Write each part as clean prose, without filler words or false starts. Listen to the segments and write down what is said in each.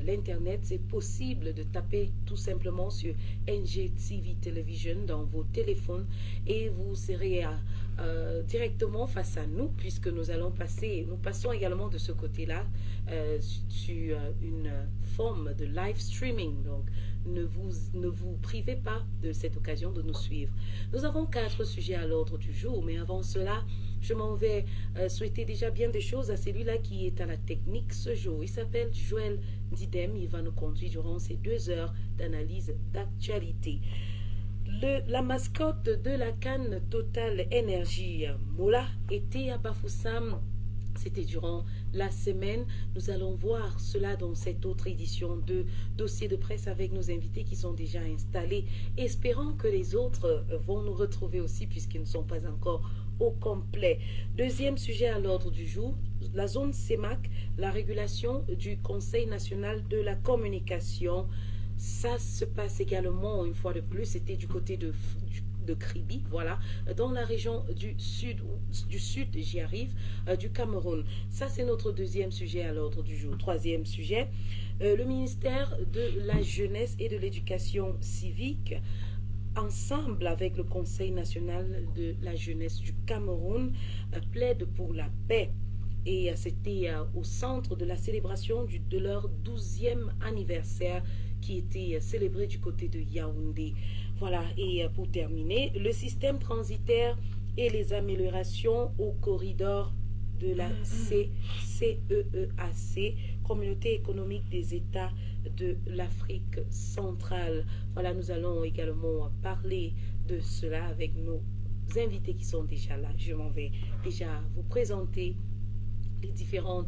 l'internet, c'est possible de taper tout simplement sur NGTV Television dans vos téléphones et vous serez directement face à nous puisque nous passons également de ce côté-là sur une forme de live streaming. Donc ne vous privez pas de cette occasion de nous suivre. Nous avons 4 sujets à l'ordre du jour, mais avant cela, je m'en vais souhaiter déjà bien des choses à celui-là qui est à la technique ce jour. Il s'appelle Joël Didem. Il va nous conduire durant ces 2 heures d'analyse d'actualité. La mascotte de la CAN Total Energy, Mola, était à Bafoussam. C'était durant la semaine. Nous allons voir cela dans cette autre édition de Dossier de presse avec nos invités qui sont déjà installés. Espérant que les autres vont nous retrouver aussi puisqu'ils ne sont pas encore au complet. Deuxième sujet à l'ordre du jour, la zone CEMAC, la régulation du Conseil national de la communication. Ça se passe également, une fois de plus, c'était du côté de Kribi, voilà, dans la région du sud, j'y arrive, du Cameroun. Ça, c'est notre deuxième sujet à l'ordre du jour. Troisième sujet, le ministère de la Jeunesse et de l'Éducation civique, ensemble avec le Conseil national de la jeunesse du Cameroun, plaide pour la paix. Et c'était au centre de la célébration de leur 12e anniversaire qui était célébré du côté de Yaoundé. Voilà, et pour terminer, le système transitaire et les améliorations au corridor de la CEEAC, Communauté économique des États de l'Afrique centrale. Voilà, nous allons également parler de cela avec nos invités qui sont déjà là. Je m'en vais déjà vous présenter les différents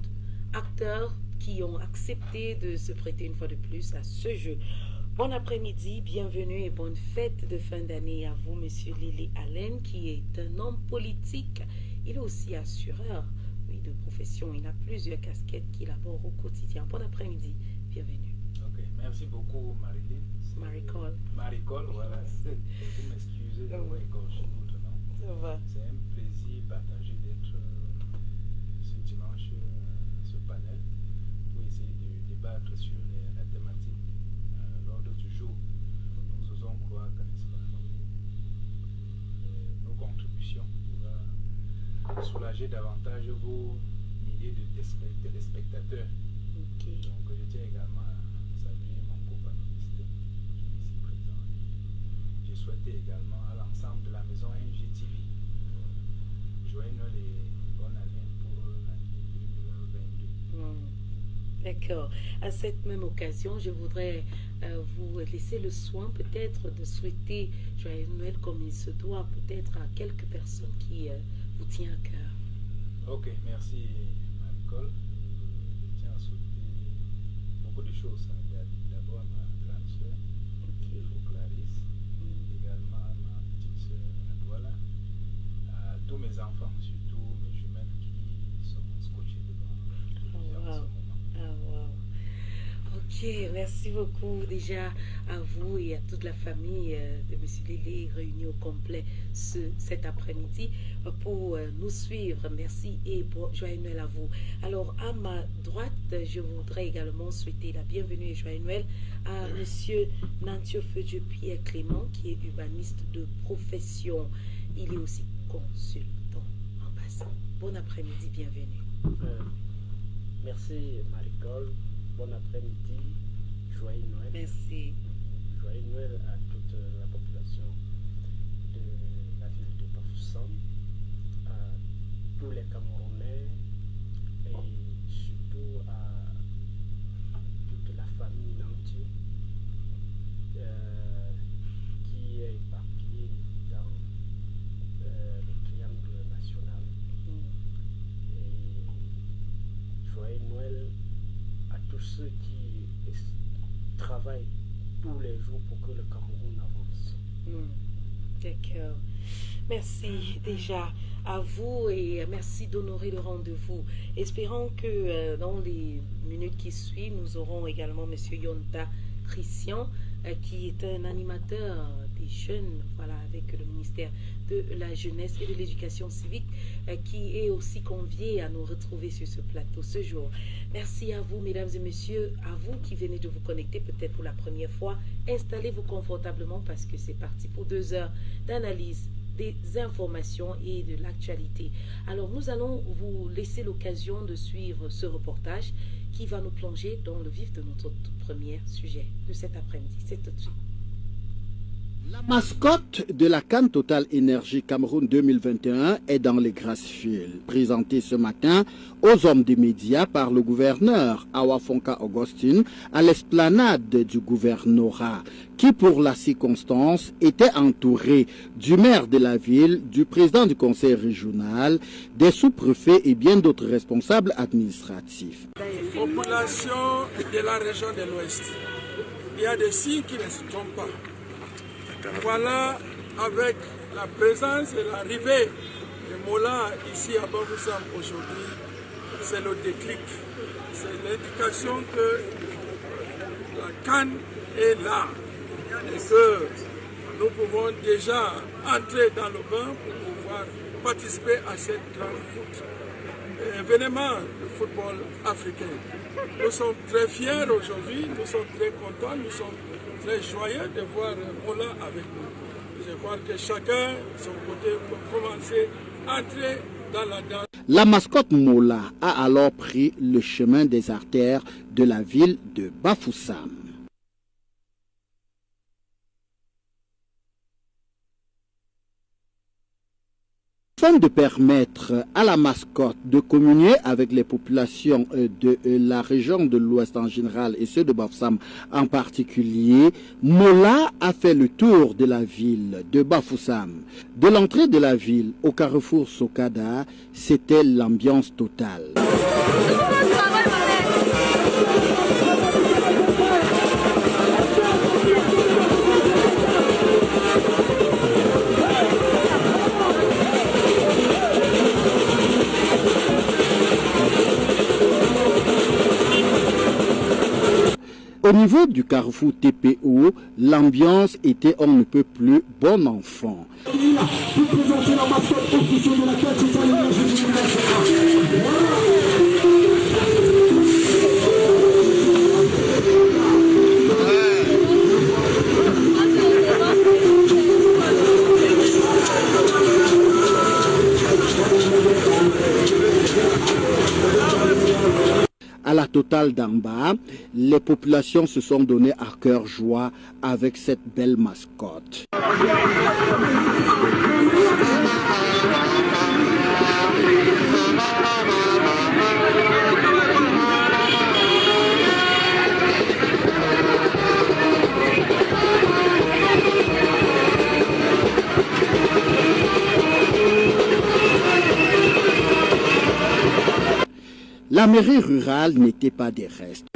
acteurs qui ont accepté de se prêter une fois de plus à ce jeu. Bon après-midi, bienvenue et bonne fête de fin d'année à vous, Monsieur Lily Allen, qui est un homme politique. Il est aussi assureur, oui, de profession. Il a plusieurs casquettes qu'il aborde au quotidien. Bon après-midi, bienvenue. Ok, merci beaucoup, Marilyn. Marie-Cole. Marie-Cole, voilà. Vous m'excusez d'avoir écorché votre nom. Ça va. C'est un plaisir partagé d'être ce dimanche ce panel pour essayer de débattre sur la thématique, l'ordre du jour. Nous osons croire que, n'est-ce pas, nos contributions pourront soulager davantage vos milliers de téléspectateurs. Okay. Donc je tiens également à saluer mon co-panéliste, je suis ici présent. Et je souhaitais également à l'ensemble de la maison NGTV joyeux Noël et bonne année pour l'année 2022. D'accord. À cette même occasion, je voudrais vous laisser le soin peut-être de souhaiter joyeux Noël comme il se doit peut-être à quelques personnes qui vous tiennent à cœur. Ok, merci Marie-Cole. Je tiens à souhaiter beaucoup de choses. D'abord à ma grande soeur, Clarisse, également à ma petite soeur Adouala, à tous mes enfants, surtout mes jumelles qui sont scotchées devant en ce moment. Ah, wow. Ok, merci beaucoup déjà à vous et à toute la famille de M. Lélé réunis au complet cet après-midi pour nous suivre. Merci et joyeux Noël à vous. Alors, à ma droite, je voudrais également souhaiter la bienvenue et joyeux Noël à M. Nantio Feu Pierre Clément, qui est urbaniste de profession. Il est aussi consultant en bassin. Bon après-midi, bienvenue. Merci Marie-Cole, bon après-midi, joyeux Noël. Merci. Joyeux Noël à toute la population de la ville de Bafoussam, à tous les Camerounais et surtout à toute la famille Nantier qui est éparpillée dans le triangle national. Joyeux Noël à tous ceux qui travaillent tous les jours pour que le Cameroun avance. D'accord. Merci déjà à vous et merci d'honorer le rendez-vous. Espérons que dans les minutes qui suivent, nous aurons également M. Yonta Christian qui est un animateur des jeunes, voilà, avec le ministère de la Jeunesse et de l'Éducation civique, qui est aussi convié à nous retrouver sur ce plateau ce jour. Merci à vous, mesdames et messieurs, à vous qui venez de vous connecter peut-être pour la première fois. Installez-vous confortablement parce que c'est parti pour 2 heures d'analyse des informations et de l'actualité. Alors nous allons vous laisser l'occasion de suivre ce reportage qui va nous plonger dans le vif de notre premier sujet de cet après-midi. C'est tout de suite. La mascotte de la CAN Total Énergie Cameroun 2021 est dans les Grassfields, présentée ce matin aux hommes des médias par le gouverneur Awafonka Augustine à l'esplanade du gouvernorat, qui pour la circonstance était entouré du maire de la ville, du président du conseil régional, des sous-préfets et bien d'autres responsables administratifs. Population de la région de l'Ouest, il y a des signes qui ne se trompent pas. Voilà, avec la présence et l'arrivée de Mola ici à Bafoussam aujourd'hui, c'est le déclic. C'est l'indication que la CAN est là et que nous pouvons déjà entrer dans le bain pour pouvoir participer à cette grande événement du football africain. Nous sommes très fiers aujourd'hui, nous sommes très contents, nous sommes très joyeux de voir Mola avec nous. Je crois que chacun, de son côté, peut commencer à entrer dans la danse. La mascotte Mola a alors pris le chemin des artères de la ville de Bafoussam. Afin de permettre à la mascotte de communier avec les populations de la région de l'Ouest en général et ceux de Bafoussam en particulier, Mola a fait le tour de la ville de Bafoussam. De l'entrée de la ville au carrefour Sokada, c'était l'ambiance totale. Au niveau du carrefour TPO, l'ambiance était on ne peut plus bon enfant. À la Totale d'en bas, les populations se sont données à cœur joie avec cette belle mascotte. La mairie rurale n'était pas des restes.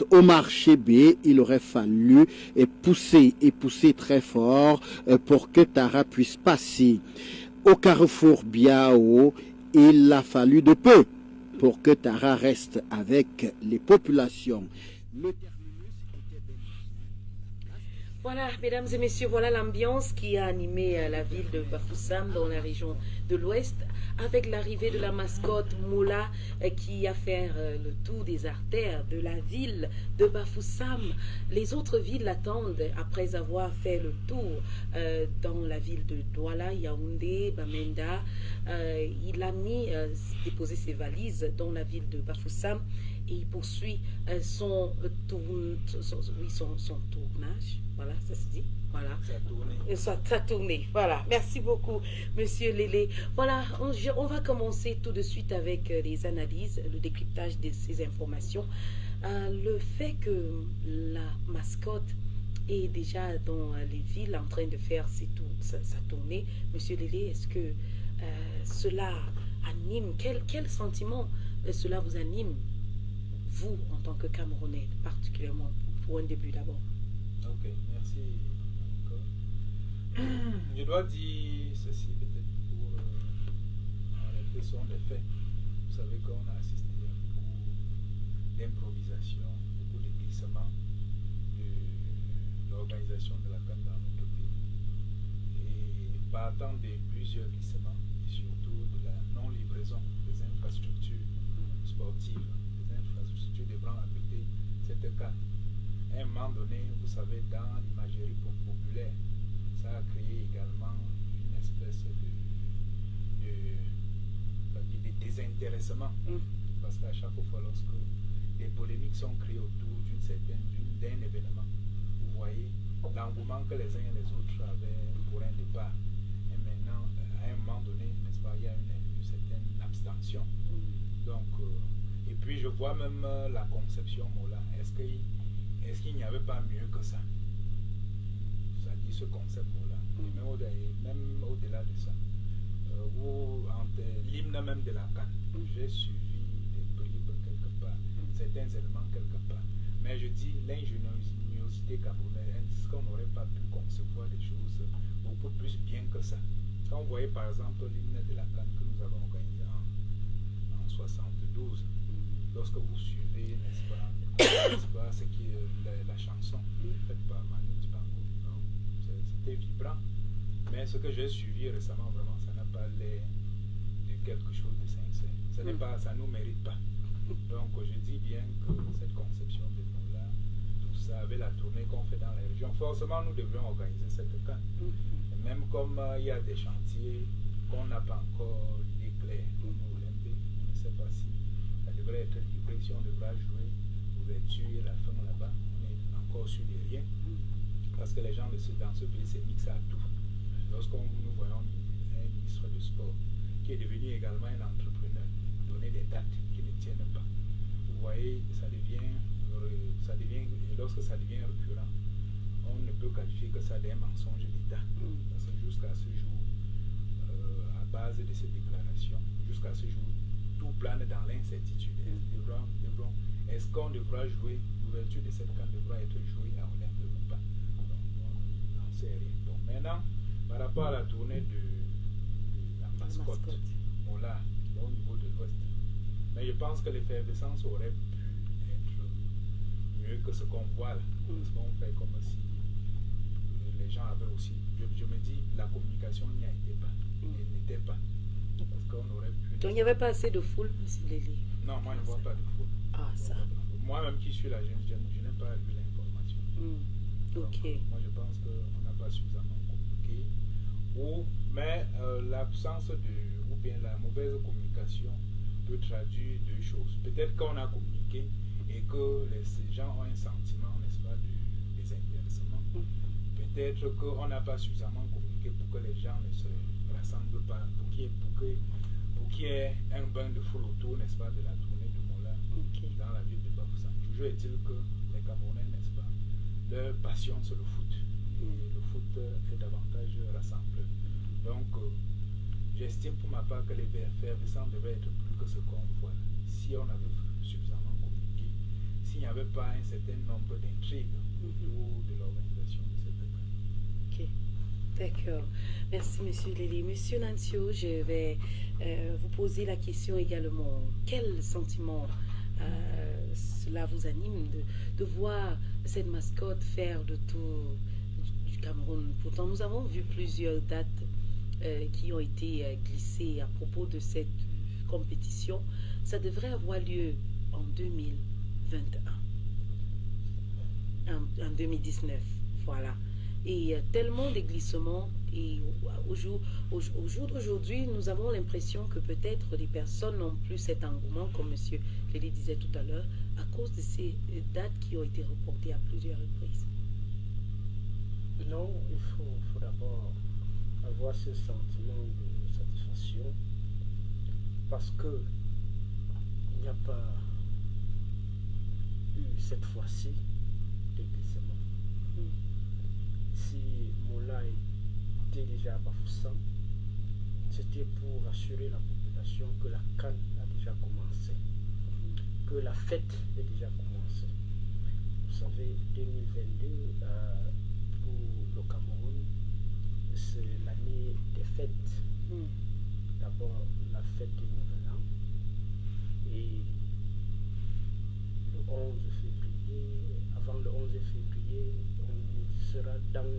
Au marché B, il aurait fallu pousser très fort pour que Tara puisse passer. Au carrefour Biao, il a fallu de peu pour que Tara reste avec les populations. Voilà, mesdames et messieurs, voilà l'ambiance qui a animé la ville de Bafoussam dans la région de l'Ouest, avec l'arrivée de la mascotte Mola qui a fait le tour des artères de la ville de Bafoussam. Les autres villes l'attendent après avoir fait le tour dans la ville de Douala, Yaoundé, Bamenda. Il a déposé ses valises dans la ville de Bafoussam et il poursuit son tournage. Voilà, ça se dit. Voilà. Sa tournée. Voilà. Merci beaucoup, Monsieur Lélé. Voilà, on va commencer tout de suite avec les analyses, le décryptage de ces informations. Le fait que la mascotte est déjà dans les villes en train de faire sa tournée, Monsieur Lélé, est-ce que cela anime, quel sentiment cela vous anime, vous, en tant que Camerounais, particulièrement pour un début d'abord? Ok, merci. Je dois dire ceci peut-être pour en réalité sont des faits. Vous savez qu'on a assisté à beaucoup d'improvisation, beaucoup de glissements de l'organisation de la CAN dans notre pays. Et partant de plusieurs glissements et surtout de la non-livraison des infrastructures sportives, des infrastructures devant abriter cette CAN. À un moment donné, vous savez, dans l'imagerie populaire, ça a créé également une espèce de désintéressement. Parce qu'à chaque fois, lorsque des polémiques sont créées autour d'un événement, vous voyez l'engouement que les uns et les autres avaient pour un départ. Et maintenant, à un moment donné, n'est-ce pas, il y a une certaine abstention. Donc, et puis je vois même la conception Mola. Est-ce qu'il n'y avait pas mieux que ça? Ça dit ce concept-là. Et même au-delà de ça, l'hymne même de la CAN, j'ai suivi des bribes quelque part, certains éléments quelque part. Mais je dis l'ingéniosité camerounaise, est-ce qu'on n'aurait pas pu concevoir des choses beaucoup plus bien que ça? Quand vous voyez par exemple l'hymne de la CAN que nous avons organisé en 72, lorsque vous suivez, n'est-ce pas, ce qui est la chanson faite par Manu Dibango, c'était vibrant. Mais ce que j'ai suivi récemment, vraiment, ça n'a pas l'air de quelque chose de sincère. Ça ne nous mérite pas. Donc, je dis bien que cette conception de mots-là, tout ça, avec la tournée qu'on fait dans la région, forcément, nous devrions organiser cette CAN. Même comme il y a des chantiers qu'on n'a pas encore l'idée claire, comme Olympique, on ne sait pas si ça devrait être livré, si on devra jouer l'ouverture et la fin là-bas, on est encore sur des riens. Parce que les gens dans ce pays, c'est mixé à tout. Lorsqu'on nous voyons un ministre de sport qui est devenu également un entrepreneur, donner des dates qui ne tiennent pas. Vous voyez, lorsque ça devient récurrent, on ne peut qualifier que ça d'un mensonge d'État. Parce que jusqu'à ce jour, à base de ces déclarations, jusqu'à ce jour, tout plane dans l'incertitude. Est-ce qu'on devra jouer, l'ouverture de cette CAN devra être jouée à Olympe ou pas? Donc, on n'en sait rien. Bon, maintenant, par rapport à la tournée de la mascotte, Mola, au niveau de l'Ouest, mais je pense que l'effervescence aurait pu être mieux que ce qu'on voit là. Parce qu'on fait comme si les gens avaient aussi. Je me dis, la communication n'y a été pas. Elle n'était pas. Parce qu'on aurait pu. Donc il n'y avait pas assez de foule, M. Lélé? Non, moi je ne vois pas de foule. Ah, ça. Moi-même qui suis là, je n'ai pas eu l'information. Ok. Donc, moi je pense qu'on n'a pas suffisamment communiqué. Mais l'absence ou bien la mauvaise communication peut traduire deux choses. Peut-être qu'on a communiqué et que ces gens ont un sentiment, n'est-ce pas, de désintéressement. Peut-être qu'on n'a pas suffisamment communiqué pour que les gens ne se rassemblent pas, pour qu'il y ait un bain de foule autour, n'est-ce pas, de la tournée de Mola dans la ville de Bafoussam. Toujours est-il que les Camerounais, n'est-ce pas, leur passion c'est le foot. Et le foot est davantage rassembleur. Donc, j'estime pour ma part que les effervescents devaient être plus que ce qu'on voit. Si on avait suffisamment communiqué, s'il n'y avait pas un certain nombre d'intrigues autour de l'organisation de cette CAN. Ok, d'accord. Merci, M. Lélé. M. Nancio, je vais vous poser la question également. Quel sentiment cela vous anime de voir cette mascotte faire le tour du Cameroun? Pourtant, nous avons vu plusieurs dates qui ont été glissés à propos de cette compétition. Ça devrait avoir lieu en 2021, en 2019, voilà. Et tellement de glissements. Et au jour d'aujourd'hui, nous avons l'impression que peut-être les personnes n'ont plus cet engouement, comme M. Lély disait tout à l'heure, à cause de ces dates qui ont été reportées à plusieurs reprises. Non, il faut d'abord avoir ce sentiment de satisfaction parce que il n'y a pas eu cette fois-ci de glissement. Si Mola était déjà à Bafoussam, c'était pour assurer la population que la CAN a déjà commencé, que la fête est déjà commencée. Vous savez, 2022, pour le Cameroun, c'est l'année des fêtes. D'abord, la fête du Nouvel An, et le 11 février, avant le 11 février, on sera dans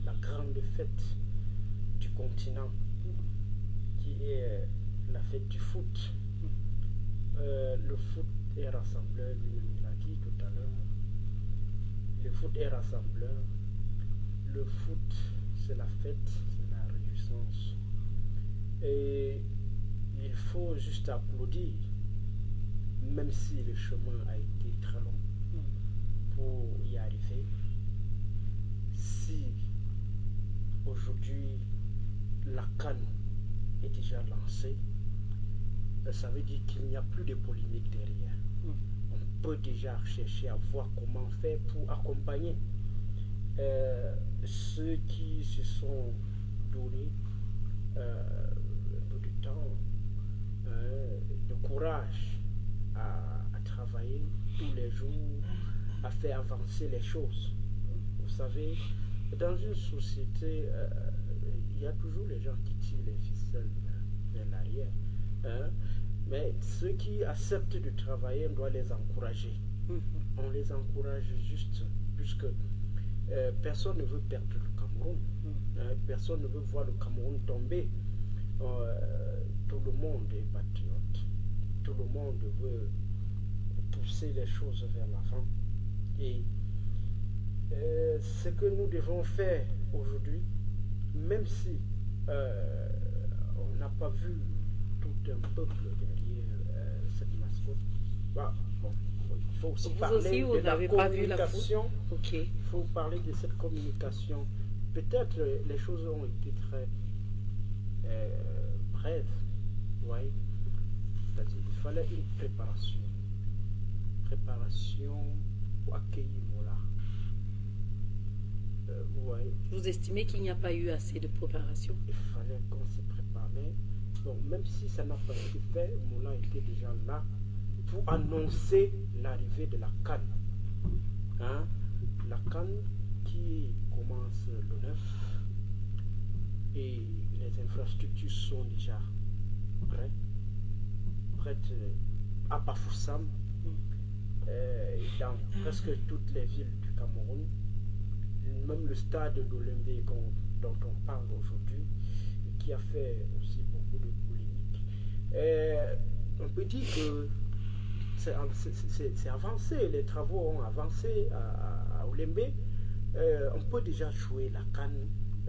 la grande fête du continent, qui est la fête du foot. Le foot est rassembleur, lui-même il a dit tout à l'heure. Le foot est rassembleur. Le foot, c'est la fête, c'est la réjouissance. Et il faut juste applaudir, même si le chemin a été très long pour y arriver. Si aujourd'hui la CAN est déjà lancée, ça veut dire qu'il n'y a plus de polémique derrière. On peut déjà chercher à voir comment faire pour accompagner ceux qui se sont donnés un peu de temps, de courage à travailler tous les jours, à faire avancer les choses. Vous savez, dans une société, il y a toujours les gens qui tirent les ficelles vers l'arrière. Mais ceux qui acceptent de travailler, on doit les encourager. On les encourage juste, puisque personne ne veut perdre le Cameroun. Personne ne veut voir le Cameroun tomber. Tout le monde est patriote. Tout le monde veut pousser les choses vers l'avant. Et ce que nous devons faire aujourd'hui, même si on n'a pas vu tout un peuple derrière cette mascotte, bon, il faut aussi parler de la communication. Il faut parler de cette communication. Peut-être les choses ont été très brèves. Ouais. C'est-à-dire qu'il fallait une préparation. Préparation pour accueillir Mola. Ouais. Vous estimez qu'il n'y a pas eu assez de préparation? Il fallait qu'on se prépare. Mais bon, même si ça n'a pas été fait, Mola était déjà là pour annoncer l'arrivée de la CAN. La CAN qui commence le 9 et les infrastructures sont déjà prêtes à Bafoussam, dans presque toutes les villes du Cameroun. Même le stade d'Olymbe dont on parle aujourd'hui, qui a fait aussi beaucoup de polémiques. On peut dire que c'est avancé, les travaux ont avancé à Olymbe. On peut déjà jouer la CAN,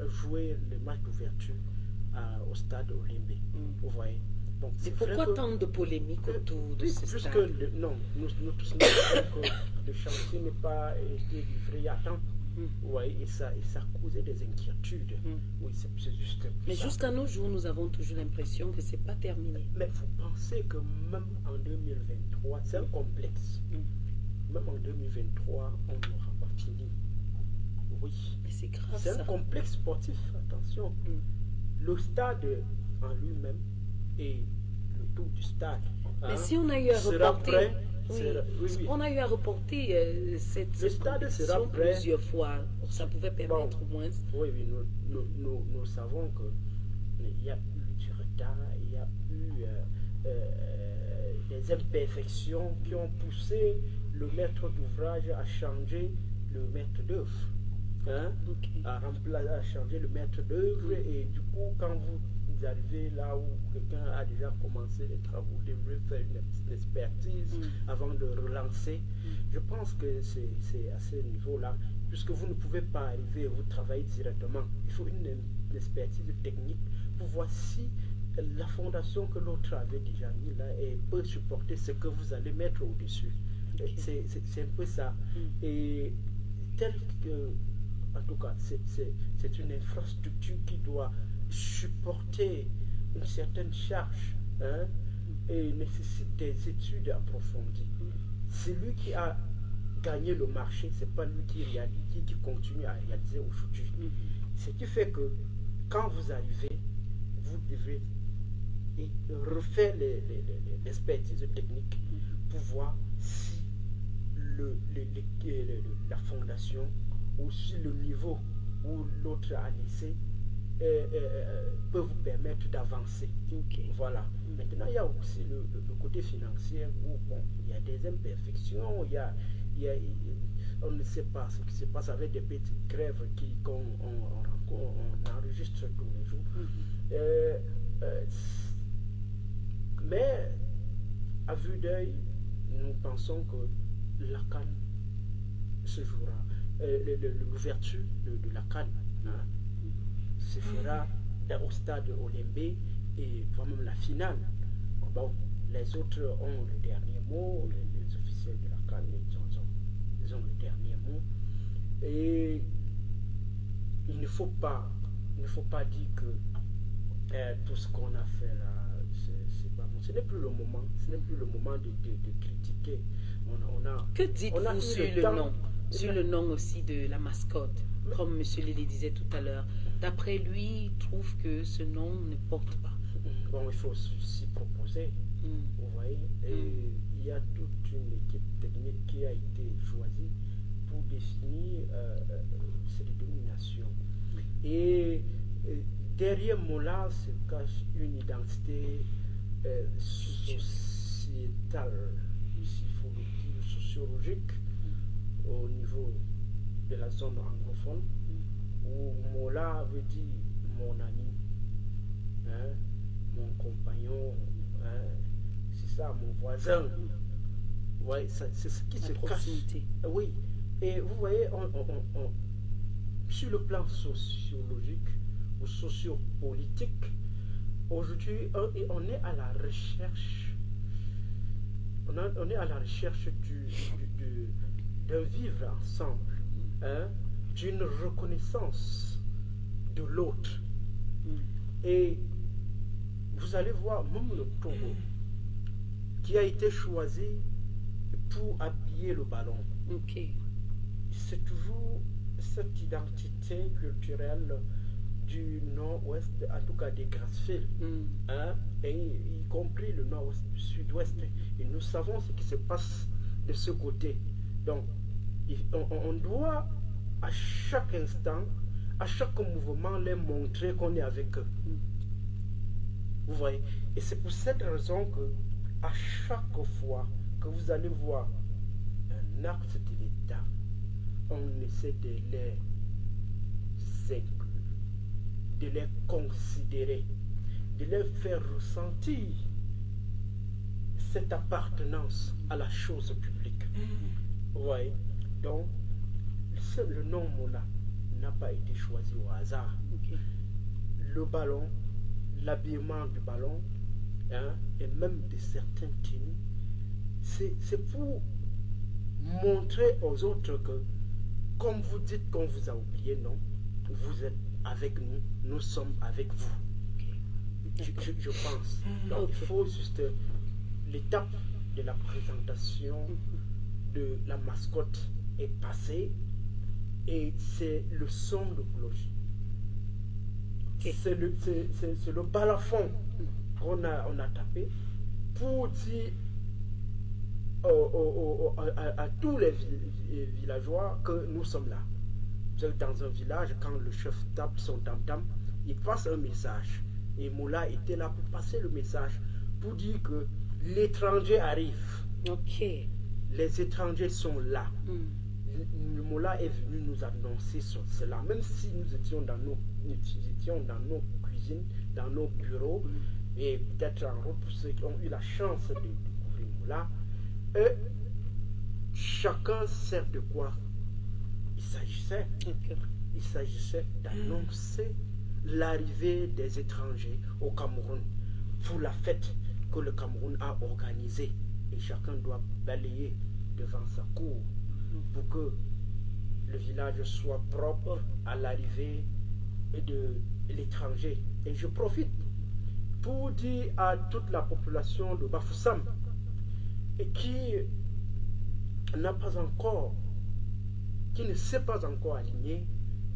jouer le match d'ouverture au stade Olymbe. Vous voyez. Donc, et pourquoi tant de polémiques autour de ce stade? Nous tous savons que le chantier n'a pas été livré à temps. Ouais, et ça a causé des inquiétudes. Oui, c'est juste. Mais jusqu'à nos jours, nous avons toujours l'impression que c'est pas terminé. Mais vous pensez que même en 2023, c'est un complexe. Même en 2023, on n'aura pas fini. Oui. Mais c'est grave. C'est un complexe sportif, attention. Le stade en lui-même et le tour du stade. Mais si on a eu à reporter. Oui. On a eu à reporter cette compétition plusieurs fois. Ça pouvait permettre au moins. Oui, nous savons qu'il y a eu du retard, il y a eu des imperfections qui ont poussé le maître d'ouvrage à changer le maître d'œuvre. hein, à changer le maître d'œuvre. Et du coup, quand vous arrivez là où quelqu'un a déjà commencé les travaux, vous devrez faire une expertise avant de relancer. Je pense que c'est à ce niveau-là, puisque vous ne pouvez pas arriver et vous travailler directement. Il faut une expertise technique pour voir si la fondation que l'autre avait déjà mis là et peut supporter ce que vous allez mettre au-dessus. C'est un peu ça. Et tel que, en tout cas, c'est une infrastructure qui doit supporter une certaine charge, hein, et nécessite des études approfondies. C'est lui qui a gagné le marché, c'est pas lui qui continue à réaliser aujourd'hui. Ce qui fait que quand vous arrivez, vous devez refaire l'expertise technique pour voir si la fondation ou si le niveau où l'autre a laissé peut vous permettre d'avancer. Voilà. Maintenant, il y a aussi le côté financier où il y a des imperfections, on ne sait pas ce qui se passe avec des petites grèves qu'on enregistre tous les jours. Mais à vue d'œil, nous pensons que la CAN se jouera, l'ouverture de la CAN, hein, se fera au stade Olembe et vraiment la finale. Bon, les autres ont le dernier mot, les officiels de la CAN, ils ont le dernier mot. Et il ne faut pas dire que tout ce qu'on a fait là, c'est pas bon. Ce n'est plus le moment. Ce n'est plus le moment de critiquer. Que dites-vous sur le nom aussi de la mascotte? Comme M. Lélé disait tout à l'heure, d'après lui, il trouve que ce nom ne porte pas. Bon, il faut s'y proposer. Vous voyez, et il y a toute une équipe technique qui a été choisie pour définir cette dénomination. Et derrière Mola se cache une identité sociétale, s'il faut le dire, sociologique, au niveau de la zone anglophone, où Mola veut dire mon ami, hein, mon compagnon, hein, c'est ça, mon voisin. Ouais, c'est ce qui se cache. Oui, et vous voyez, sur le plan sociologique ou sociopolitique, aujourd'hui, on est à la recherche, on est à la recherche d'un vivre ensemble, hein, d'une reconnaissance de l'autre. Et vous allez voir, même le Togo, qui a été choisi pour appuyer le ballon. C'est toujours cette identité culturelle du nord-ouest, en tout cas des Grassfields, hein, et y compris le nord-ouest, du sud-ouest. Et nous savons ce qui se passe de ce côté. Donc, on doit à chaque instant, à chaque mouvement, leur montrer qu'on est avec eux. Vous voyez? Et c'est pour cette raison que à chaque fois que vous allez voir un acte de l'État, on essaie de les inclure, de les considérer, de les faire ressentir cette appartenance à la chose publique. Vous voyez? Donc, le nom Mola n'a pas été choisi au hasard. Le ballon, l'habillement du ballon, hein, et même de certains teams, c'est pour montrer aux autres que, comme vous dites qu'on vous a oublié, non, vous êtes avec nous, nous sommes avec vous. Je pense. Donc, il faut juste l'étape de la présentation de la mascotte est passée et c'est le son de cloche. C'est le balafon qu'on a tapé pour dire à tous les villageois que nous sommes là. Vous êtes dans un village, quand le chef tape son tam-tam, il passe un message. Et Moula était là pour passer le message, pour dire que l'étranger arrive. Les étrangers sont là. le Mola est venu nous annoncer cela, même si nous étions dans nos cuisines, dans nos bureaux, et peut-être en route pour ceux qui ont eu la chance de découvrir Mola, chacun sait de quoi il s'agissait. Il s'agissait d'annoncer l'arrivée des étrangers au Cameroun pour la fête que le Cameroun a organisée. Et chacun doit balayer devant sa cour pour que le village soit propre à l'arrivée de l'étranger. Et je profite pour dire à toute la population de Bafoussam qui n'a pas encore, qui ne s'est pas encore aligné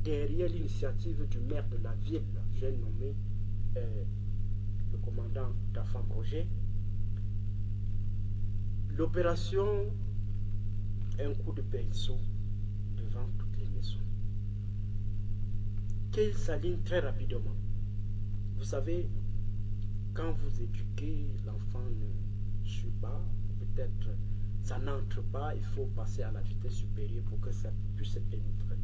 derrière l'initiative du maire de la ville, j'ai nommé le commandant Tafam Roger. L'opération un coup de pinceau devant toutes les maisons. Qu'il s'aligne très rapidement. Vous savez, quand vous éduquez, l'enfant ne suit pas, peut-être ça n'entre pas, il faut passer à la vitesse supérieure pour que ça puisse pénétrer.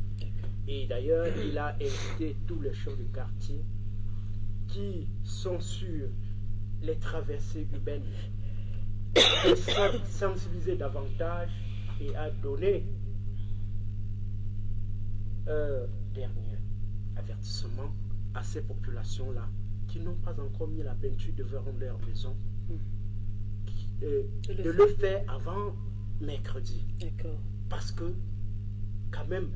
Et d'ailleurs, il a invité tous les chefs de quartier qui sont sur les traversées urbaines à sensibiliser davantage et à donner un dernier avertissement à ces populations-là qui n'ont pas encore mis la peinture devant leur maison, de le faire avant mercredi. D'accord. Parce que, quand même,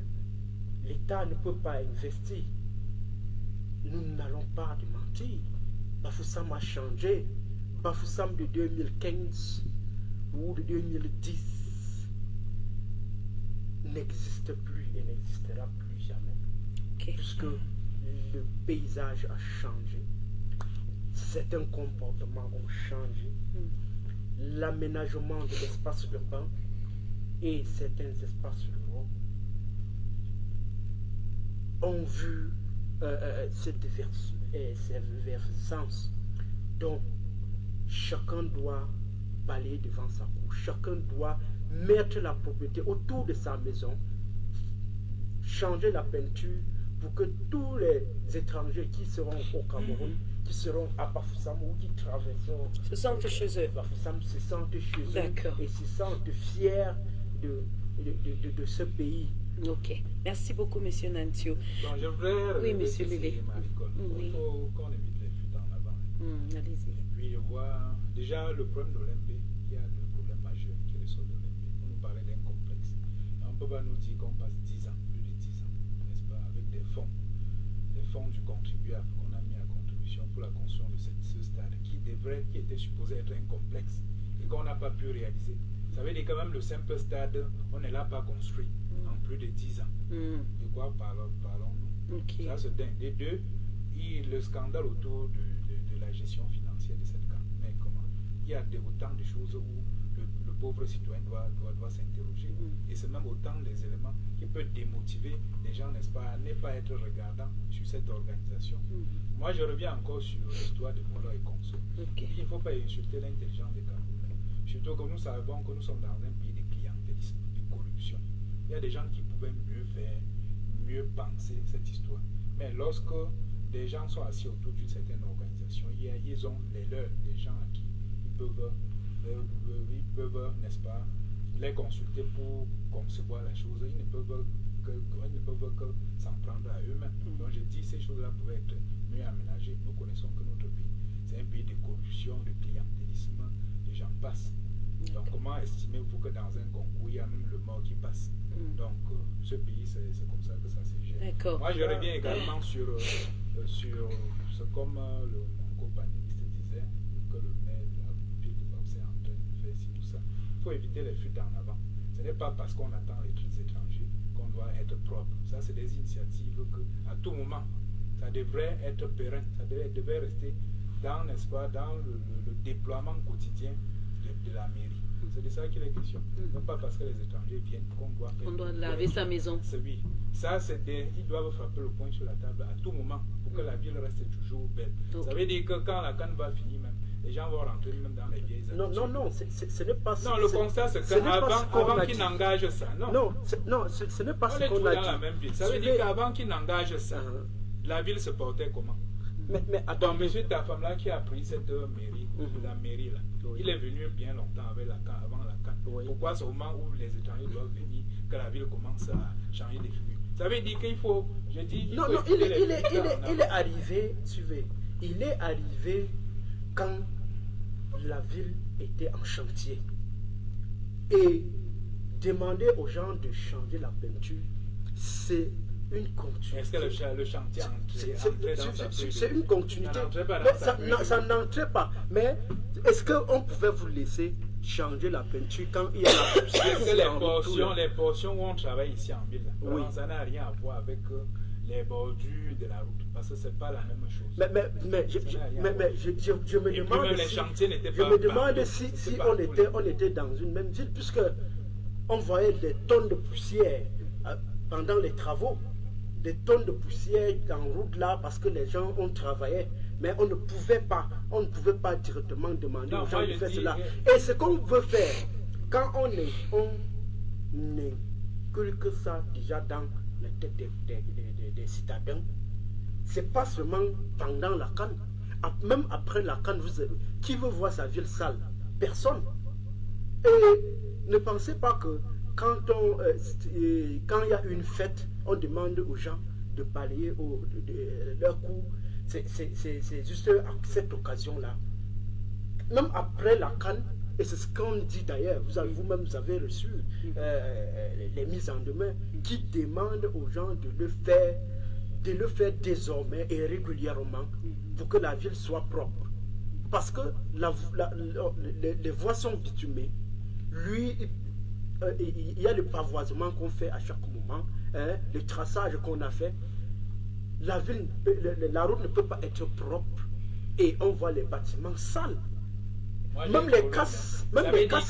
l'État ne peut pas investir. Nous n'allons pas mentir. Bafoussam a changé. Bafoussam de 2015 ou de 2010 n'existe plus et n'existera plus jamais. Puisque le paysage a changé. Certains comportements ont changé. L'aménagement de l'espace urbain et certains espaces ruraux ont vu cette divergence. Donc, chacun doit balayer devant sa cour, chacun doit mettre la propriété autour de sa maison, changer la peinture pour que tous les étrangers qui seront au Cameroun, qui seront à Bafoussam ou qui traverseront se sentent chez eux. Bafoussam se sentent chez eux et se sentent fiers de ce pays. Ok. Merci beaucoup, Monsieur Nantio. Donc, je voudrais... Oui, Monsieur Lélé. Il faut qu'on évite les fuites en avant. Allez-y. Et puis, je vois déjà le problème de l'Olympe. Il y a deux problèmes majeurs qui ressortent de l'Olympe. On nous parlait d'un complexe. Et on ne peut pas nous dire qu'on passe 10 ans, plus de 10 ans, n'est-ce pas, avec des fonds du contribuable qu'on a mis à contribution pour la construction de ce stade qui était supposé être un complexe et qu'on n'a pas pu réaliser. Ça veut dire quand même le simple stade, on ne l'a pas construit en plus de 10 ans. De quoi parlons-nous? Ça c'est d'un. Des deux, le scandale autour de la gestion financière de cette CAN. Mais comment? Il y a autant de choses où le pauvre citoyen doit s'interroger. Et c'est même autant des éléments qui peuvent démotiver les gens, n'est-ce pas, à ne pas être regardants sur cette organisation. Moi, je reviens encore sur l'histoire de Molo et Conso. Il ne faut pas insulter l'intelligence des Camerounais. Surtout que nous savons que nous sommes dans un pays de clientélisme, de corruption. Il y a des gens qui pouvaient mieux faire, mieux penser cette histoire. Mais lorsque des gens sont assis autour d'une certaine organisation, ils ont les leurs, des gens à qui ils peuvent, n'est-ce pas, les consulter pour concevoir la chose. Ils ne peuvent que s'en prendre à eux-mêmes. Donc je dis ces choses-là pourraient être mieux aménagées. Nous connaissons que notre pays, c'est un pays de corruption, de clientélisme, les gens passent. Donc comment estimez-vous que dans un concours, il y a même le mort qui passe? Donc ce pays, c'est comme ça que ça se gère. Moi je reviens également sur ce comme mon co-panéliste disait, que le maire de la ville de Bafoussam est en train de faire ci ou ça. Il faut éviter les fuites en avant. Ce n'est pas parce qu'on attend les trucs étrangers qu'on doit être propre. Ça, c'est des initiatives que, à tout moment, ça devrait être pérenne. Ça devrait rester dans, n'est-ce pas, dans le déploiement quotidien de la mairie. C'est de ça qu'il est question. Non pas parce que les étrangers viennent qu'on doit laver sa maison. Oui. Ça, ils doivent frapper le poing sur la table à tout moment pour que la ville reste toujours belle. Ça veut dire que quand la canne va finir même, les gens vont rentrer même dans les vieilles habitudes. Non, ce n'est pas ça. Non, le constat, c'est qu'avant qu'ils n'engagent ça, ce n'est pas on ce est qu'on tous a dans la dit. même ville. Ça veut dire qu'avant qu'ils n'engagent ça, la ville se portait comment? Mais attends, Donc, monsieur, ta femme là qui a pris cette mairie, la mairie là, Oui. il est venu bien longtemps avec la CAN, avant la CAN. Oui. Pourquoi c'est au moment où les étrangers doivent venir que la ville commence à changer de figure? Ça veut dire qu'il faut, je dis, non, il est arrivé, suivez, il est arrivé quand la ville était en chantier. Et demander aux gens de changer la peinture, c'est une continuité. Est-ce que le chantier entrait dans sa feuille? C'est une continuité. Ça n'entrait pas dans Mais sa feuille. ça n'entrait pas. Mais est-ce qu'on pouvait vous laisser changer la peinture quand il y a la poussière? Est-ce que les portions où on travaille ici en ville, Oui. ça n'a rien à voir avec les bordures de la route? Parce que ce n'est pas la même chose. Mais je me Et puis demande même les si, chantiers n'étaient je pas me demande partout. si C'est pas on était dans une même ville, puisque on voyait des tonnes de poussière pendant les travaux, des tonnes de poussière en route là, parce que les gens ont travaillé, mais on ne pouvait pas directement demander Non, aux gens moi, de je faire dis, cela. Et ce qu'on veut faire, quand on inculque ça déjà dans la tête des citadins, c'est pas seulement pendant la CAN, même après la CAN, qui veut voir sa ville sale? Personne. Et ne pensez pas que quand il y a une fête, on demande aux gens de balayer leur cou. C'est juste à cette occasion-là. Même après la CAN, et c'est ce qu'on dit d'ailleurs, vous-même vous avez reçu les mises en demeure qui demandent aux gens de le faire désormais et régulièrement pour que la ville soit propre. Parce que les voies sont bitumées. Il y a le pavoisement qu'on fait à chaque moment, le traçage qu'on a fait. La route ne peut pas être propre et on voit les bâtiments sales. Moi, Même les casses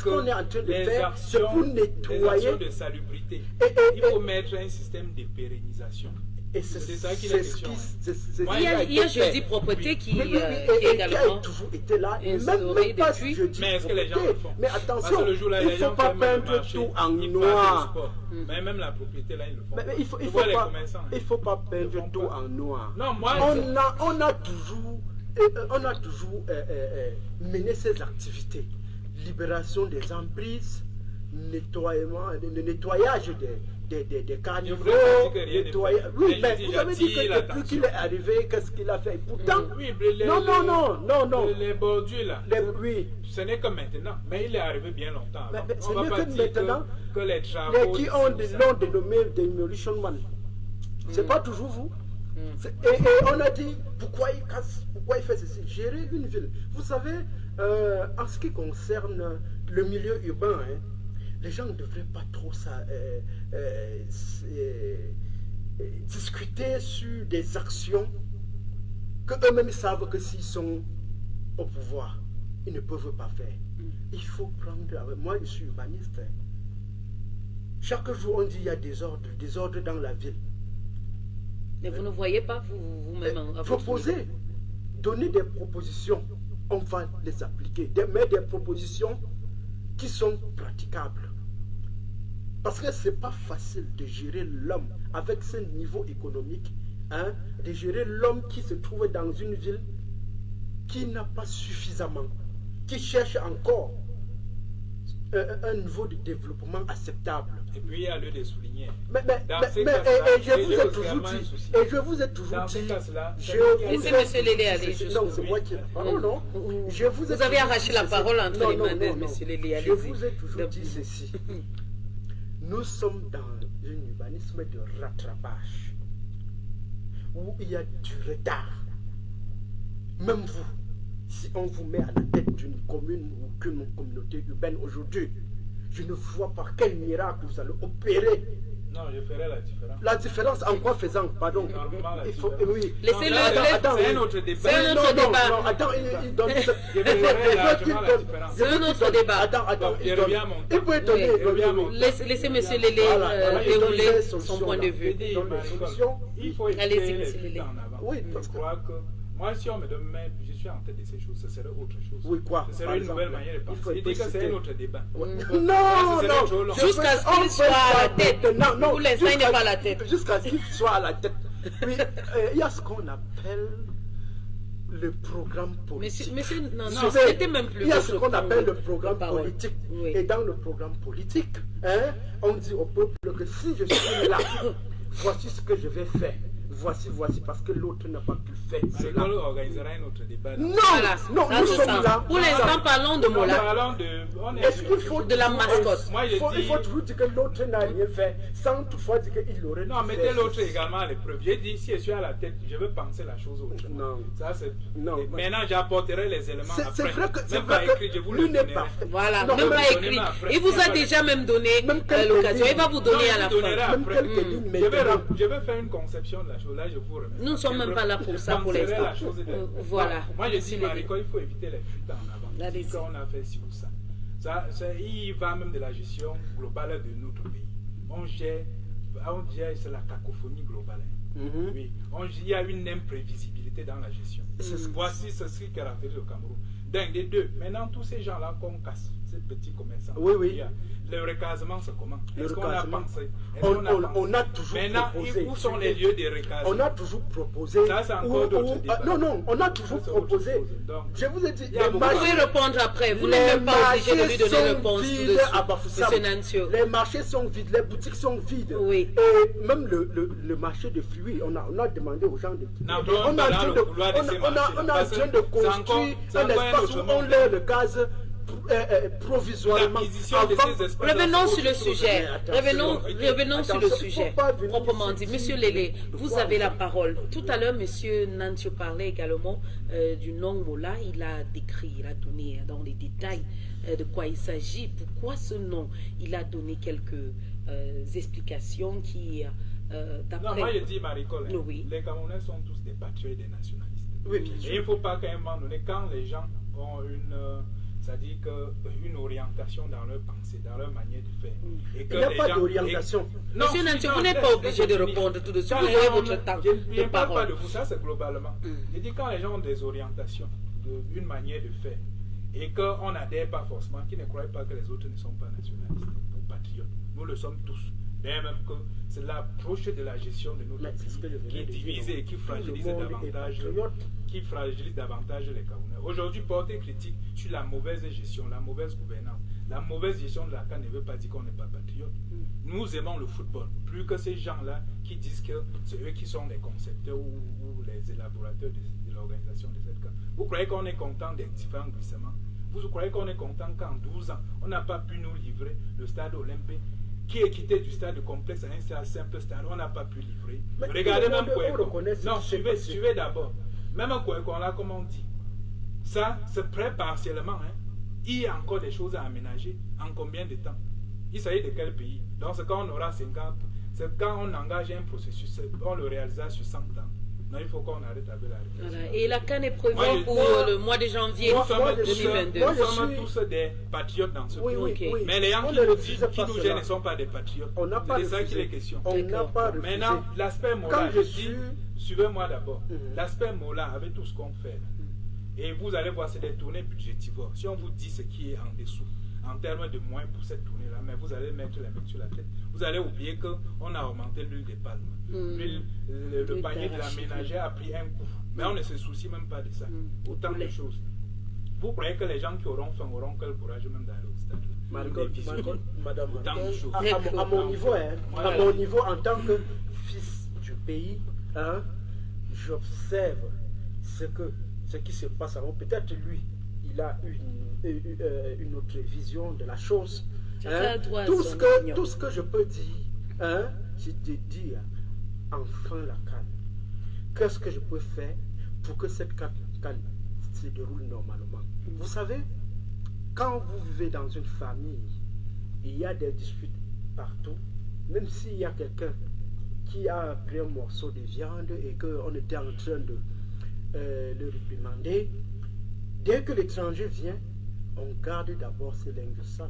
qu'on est en train de faire, c'est pour nettoyer. Les actions de salubrité. Il faut mettre un système de pérennisation. Et c'est ça qu'il est question. Il y a jeudi propreté qui est également a toujours été là, instauré même pas depuis. jeudi Mais est-ce que les gens le font? Mais Parce attention, que le jour là, il les ne faut gens pas font même le peindre marché, tout en ils noir. parlent du sport. Mais même la propriété là, ils le font. Mais il faut voit les pas, commerçants, hein. il faut pas Ils le peindre font tout pas. en noir. Non, moi, On a toujours mené ces activités. Libération des emprises, le nettoyage des carnivores. Oui, mais vous avez dit que depuis qu'il est arrivé, qu'est-ce qu'il a fait? Et pourtant, oui, non. Les bordures là, Oui. ce n'est que maintenant. Mais il est arrivé bien longtemps. Mais On ce va n'est pas que dire maintenant. que les travaux. Qui l'ont dénommé Demolition Man. C'est pas toujours vous. Et on a dit, pourquoi il casse, pourquoi il fait ceci? Gérer une ville. Vous savez, en ce qui concerne le milieu urbain, les gens ne devraient pas trop discuter sur des actions que eux-mêmes savent que s'ils sont au pouvoir, ils ne peuvent pas faire. Il faut prendre... Moi, je suis urbaniste. Chaque jour, on dit qu'il y a des ordres dans la ville. Mais vous ne voyez pas vous-même à votre proposer, niveau. donner des propositions, on va les appliquer, mais des propositions qui sont praticables. Parce que ce n'est pas facile de gérer l'homme avec ce niveau économique, de gérer l'homme qui se trouve dans une ville qui n'a pas suffisamment, qui cherche encore un niveau de développement acceptable. Et puis il y a lieu de souligner. Mais je vous ai toujours dit, Laissez M. Lélé aller. Non, c'est moi qui ai la parole, non. Vous avez arraché la parole entre les mains de M. Lélé. Je vous ai toujours dit ceci. Nous sommes dans un urbanisme de rattrapage où il y a du retard. Même vous, si on vous met à la tête d'une commune ou qu'une communauté urbaine aujourd'hui, je ne vois pas quel miracle vous allez opérer. Non, je ferai la différence. La différence en quoi faisant? Pardon. Il faut, oui. Laissez-le. C'est un autre débat. C'est un autre débat. Non, attends, il donne. C'est un autre débat. Attends, il revient à mon il peut donner. Laissez M. Lélé dérouler son point de vue. Il faut Allez-y, éviter M. Lélé. en avant. Oui, Je parce que... crois que Moi, si on me donne, mais je suis en tête de ces choses, ce serait autre chose. Oui, quoi? Ce serait une nouvelle manière de penser. Il dit que c'est un autre débat. Non, non. Jusqu'à ce qu'il soit à la tête. Non, pour l'instant, il n'est pas à la tête. Jusqu'à ce qu'il soit à la tête. Puis, il y a ce qu'on appelle le programme politique. Monsieur, non, c'était même plus. Il y a ce qu'on appelle le programme politique. Oui. Et dans le programme politique, hein, on dit au peuple que si je suis là, voici ce que je vais faire. Voici, parce que l'autre n'a pas pu faire cela. On organisera un autre débat. Non, Voilà, non, nous sommes là. Pour l'instant, parlons de Mola. Est-ce qu'il faut de la mascotte? Moi, il faut toujours dire que l'autre n'a rien fait, sans toutefois dire qu'il aurait. Non, mettez l'autre également à l'épreuve. J'ai dit, si je suis à la tête, je veux penser la chose autrement. Non. Ça, c'est. Non. Maintenant, j'apporterai les éléments après. C'est vrai que même pas écrit, je vous le donnerai. Voilà, Non, même pas écrit. Il vous a déjà même donné l'occasion. Il va vous donner à la fin. Je vais faire une conception de la chose. Là, je vous remercie. Nous ne sommes même pas là pour ça pour l'instant. Voilà. Moi, je dis, Maricole, il faut éviter les fuites en avant. Allez-y. Quand on a fait ci ou ça. Il va même de la gestion globale de notre pays. On gère, c'est la cacophonie globale. Oui. Il y a une imprévisibilité dans la gestion. Voici ce qui caractérise le Cameroun. D'un des deux. Maintenant, tous ces gens-là qu'on casse, ces petits commerçants. Oui. Le recasement, c'est comment? Est-ce qu'on a pensé? On a toujours proposé. Où sont les lieux de recasement? On a toujours proposé. Ça, c'est encore d'autres débats. Non, on a toujours proposé. Je vous ai dit, vous pouvez répondre après. Vous n'êtes même pas obligé de lui donner réponse tout de suite. Monsieur Nancio. Les marchés sont vides, les boutiques sont vides. Oui. Et même le marché de fruits, on a demandé aux gens de. Non, on a en train de construire un espace où on leur le gaz provisoirement. Revenons sur le sujet. Revenons sur le sujet. Proprement dit. Monsieur Lélé, vous avez la parole. Tout à l'heure, Monsieur Nancio parlait également du nom Mola. Il a décrit, il a donné dans les détails de quoi il s'agit. Pourquoi ce nom? Il a donné quelques explications qui, d'après... Non, moi je dis, Maricole, oui. Les Camerounais sont tous des patriotes et des nationalistes. Oui, bien sûr. Et il ne faut pas qu'à un moment donné, quand les gens ont c'est-à-dire une orientation dans leur pensée, dans leur manière de faire. Et que il n'y a pas d'orientation. Monsieur Nancy, vous n'êtes pas obligé de répondre tout de suite. Vous avez votre temps je ne de parle pas parole. de vous, ça c'est globalement. Je dis quand les gens ont des orientations, une manière de faire, et qu'on n'adhère pas forcément, qui ne croient pas que les autres ne sont pas nationalistes ou patriotes. Nous le sommes tous. Bien même que c'est l'approche de la gestion de notre pays qui divise et qui fragilise davantage les Camerounais. Aujourd'hui, porter critique sur la mauvaise gestion, la mauvaise gouvernance, la mauvaise gestion de la CAN ne veut pas dire qu'on n'est pas patriote. Nous aimons le football, plus que ces gens-là qui disent que c'est eux qui sont les concepteurs ou les élaborateurs de l'organisation de cette CAN. Vous croyez qu'on est content des différents glissements? Vous croyez qu'on est content qu'en 12 ans, on n'a pas pu nous livrer le stade olympique qui est quitté du stade complexe à un simple stade, on n'a pas pu livrer. Mais regardez même Kouékon. Non, suivez d'abord. Même Kouékon, là, comme on dit, ça, c'est prêt partiellement. Hein. Il y a encore des choses à aménager. En combien de temps? Il s'agit de quel pays? Donc, c'est quand on aura 50, c'est quand on engage un processus, on le réalisera sur 100 ans. Non, il faut qu'on arrête avec la réflexion. Voilà. Et la CAN est prévue pour le mois de janvier 2022. Nous sommes tous des patriotes dans ce pays. Okay. Mais les gens qui nous gênent ne sont pas des patriotes. C'est ça qu'il est question. Maintenant, l'aspect Mola, suivez-moi d'abord. L'aspect Mola, avec tout ce qu'on fait, et vous allez voir, c'est des tournées budgétivores. Si on vous dit ce qui est en dessous, en termes de moyens pour cette tournée-là, mais vous allez mettre les mains sur la tête. Vous allez oublier qu'on a augmenté l'huile des palmes. Le panier de la ménagère a pris un coup. Mais on ne se soucie même pas de ça. Autant de choses. Vous croyez que les gens qui auront faim auront quel courage même d'aller au stade? Madame, autant de choses. À mon niveau, en tant que fils du pays, hein, j'observe ce qui se passe. Peut-être lui, il a une autre vision de la chose. Hein. Tout ce que je peux dire, hein, c'est de dire enfin la CAN. Qu'est-ce que je peux faire pour que cette CAN se déroule normalement? Vous savez, quand vous vivez dans une famille, il y a des disputes partout. Même s'il y a quelqu'un qui a pris un morceau de viande et qu'on était en train de le réprimander, dès que l'étranger vient, on garde d'abord ses linges sales.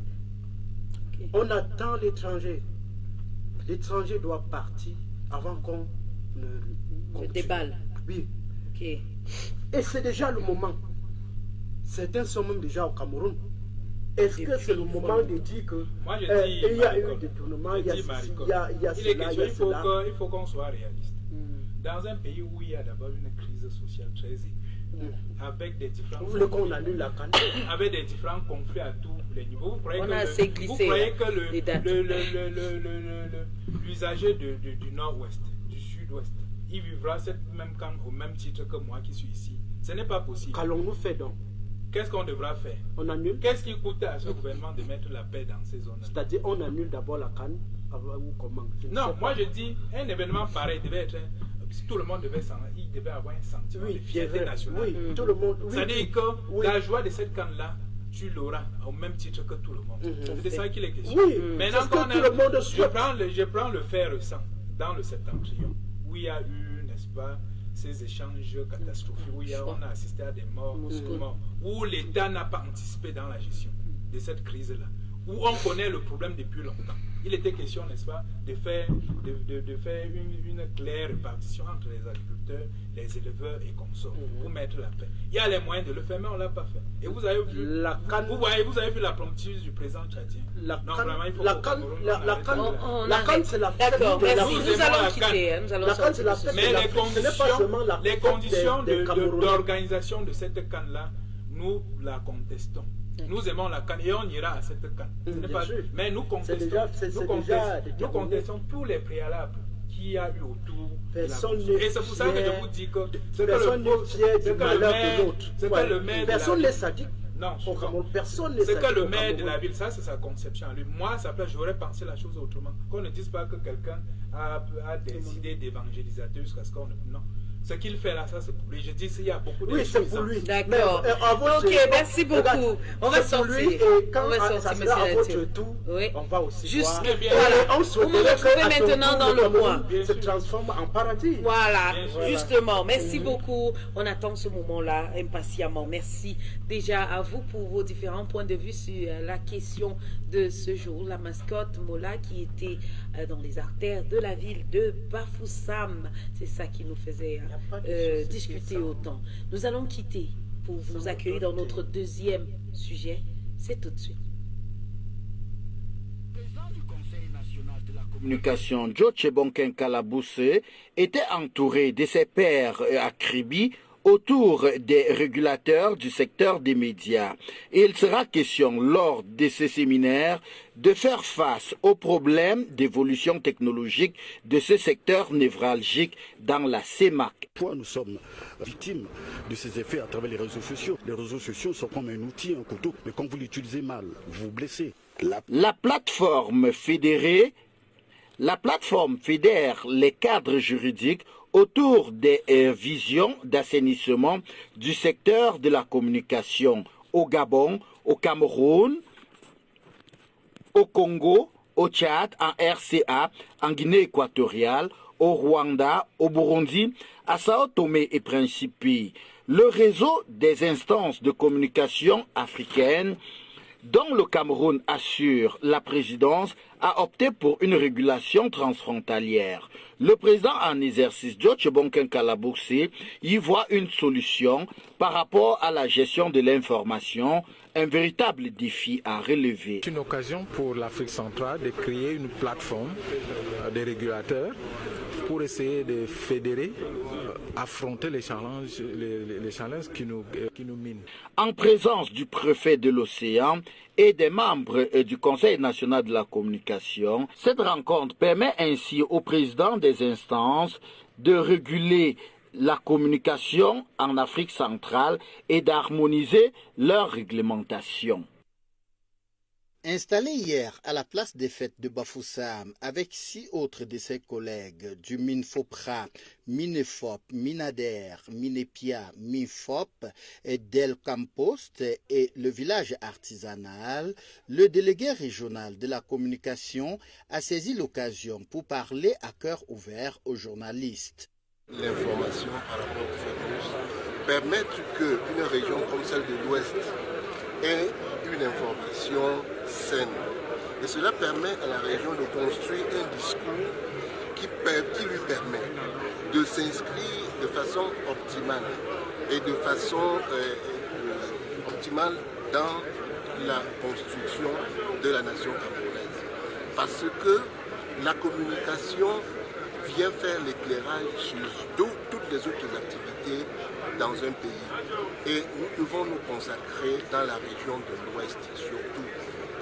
Okay. On attend l'étranger. L'étranger doit partir avant qu'on ne déballe. Oui. Ok. Et c'est déjà le moment. Certains sont même déjà au Cameroun. Est-ce que c'est le moment de dire que Moi, je dis, il y a eu des tournements, il y a ceci, il y a cela, il y a cela. Il faut qu'on soit réaliste. Dans un pays où il y a d'abord une crise sociale très aiguë, avec des différents Vous voulez qu'on annule la CAN? avec des différents conflits à tous les niveaux. Vous croyez On que a assez glissé, vous croyez hein, que les dates. l'usager du nord-ouest, du sud-ouest, il vivra cette même CAN au même titre que moi qui suis ici? Ce n'est pas possible. Qu'allons-nous faire donc? Qu'est-ce qu'on devra faire? On annule? Qu'est-ce qui coûte à ce gouvernement de mettre la paix dans ces zones? C'est-à-dire on annule d'abord la CAN ou comment? Non, moi je dis, un événement pareil devait être, si tout le monde devait il devait avoir un sentiment de fierté nationale. Oui, tout le monde. Oui, c'est-à-dire que la joie de cette CAN-là, tu l'auras au même titre que tout le monde. C'est de ça qu'il est question. Oui, maintenant, c'est ce que tout le monde souhaite. je prends le fait récent dans le Septentrion, où il y a eu, n'est-ce pas, ces échanges catastrophiques, où on a assisté à des morts, où l'État n'a pas anticipé dans la gestion de cette crise-là, où on connaît le problème depuis longtemps. Il était question, n'est-ce pas, de faire une claire répartition entre les agriculteurs, les éleveurs et consorts pour mettre la paix. Il y a les moyens de le faire, mais on ne l'a pas fait. Et vous avez vu la promptitude du président tchadien. La CAN, c'est la fête. D'accord, merci. Nous allons quitter. Nous allons sortir de ce mais les conditions d'organisation de cette CAN-là, nous la contestons. Nous aimons la CAN et on ira à cette CAN. Mais nous contestons tous les préalables qu'il y a eu autour de la construction. Et c'est pour ça que je vous dis que personne n'est fier du malheur de l'autre. Personne n'est sadique. Non, personne n'est c'est que le maire de la ville, ça c'est sa conception. Lui, moi, ça peut, j'aurais pensé la chose autrement. Qu'on ne dise pas que quelqu'un a des idées d'évangélisateur jusqu'à ce qu'on ne... Non. Ce qu'il fait là, ça c'est pour lui. Je dis, il y a beaucoup de choses. Oui, c'est pour lui. D'accord. Ok, merci beaucoup. On va sortir. Et quand ça sera à votre tour, on va aussi voir. Voilà. Vous me retrouvez maintenant dans le mois. Se transforme en paradis. Voilà, justement. Merci beaucoup. On attend ce moment-là impatiemment. Merci déjà à vous pour vos différents points de vue sur la question de ce jour. La mascotte Mola qui était dans les artères de la ville de Bafoussam. C'est ça qui nous faisait discuter autant. Nous allons quitter pour vous accueillir dans notre deuxième sujet. C'est tout de suite. Le président du Conseil national de la communication, Djotche Bonken Kalabousse, était entouré de ses pairs à Kribi autour des régulateurs du secteur des médias. Et il sera question lors de ce séminaire de faire face aux problèmes d'évolution technologique de ce secteur névralgique dans la CEMAC. Nous sommes victimes de ces effets à travers les réseaux sociaux. Les réseaux sociaux sont comme un outil, un couteau, mais quand vous l'utilisez mal, vous vous blessez. La plateforme fédère les cadres juridiques autour des visions d'assainissement du secteur de la communication au Gabon, au Cameroun, au Congo, au Tchad, en RCA, en Guinée équatoriale, au Rwanda, au Burundi, à Sao Tomé et Principe. Le réseau des instances de communication africaines dont le Cameroun assure la présidence, a opté pour une régulation transfrontalière. Le président en exercice, Djotche Bonken Kalabousse, y voit une solution par rapport à la gestion de l'information, un véritable défi à relever. C'est une occasion pour l'Afrique centrale de créer une plateforme des régulateurs pour essayer de fédérer, affronter les challenges qui nous minent. En présence du préfet de l'Océan et des membres du Conseil national de la communication, cette rencontre permet ainsi au président des instances de réguler la communication en Afrique centrale et d'harmoniser leur réglementation. Installé hier à la place des fêtes de Bafoussam avec 6 autres de ses collègues du MINFOPRA, MINEFOP, MINADER, MINEPIA, MIFOP, Del Campost et le village artisanal, le délégué régional de la communication a saisi l'occasion pour parler à cœur ouvert aux journalistes. L'information par rapport au fake permettre qu'une région comme celle de l'Ouest ait une information saine. Et cela permet à la région de construire un discours qui lui permet de s'inscrire de façon optimale et de façon optimale dans la construction de la nation camerounaise. Parce que la communication vient faire l'éclairage sur toutes les autres activités dans un pays. Et nous devons nous consacrer dans la région de l'Ouest surtout.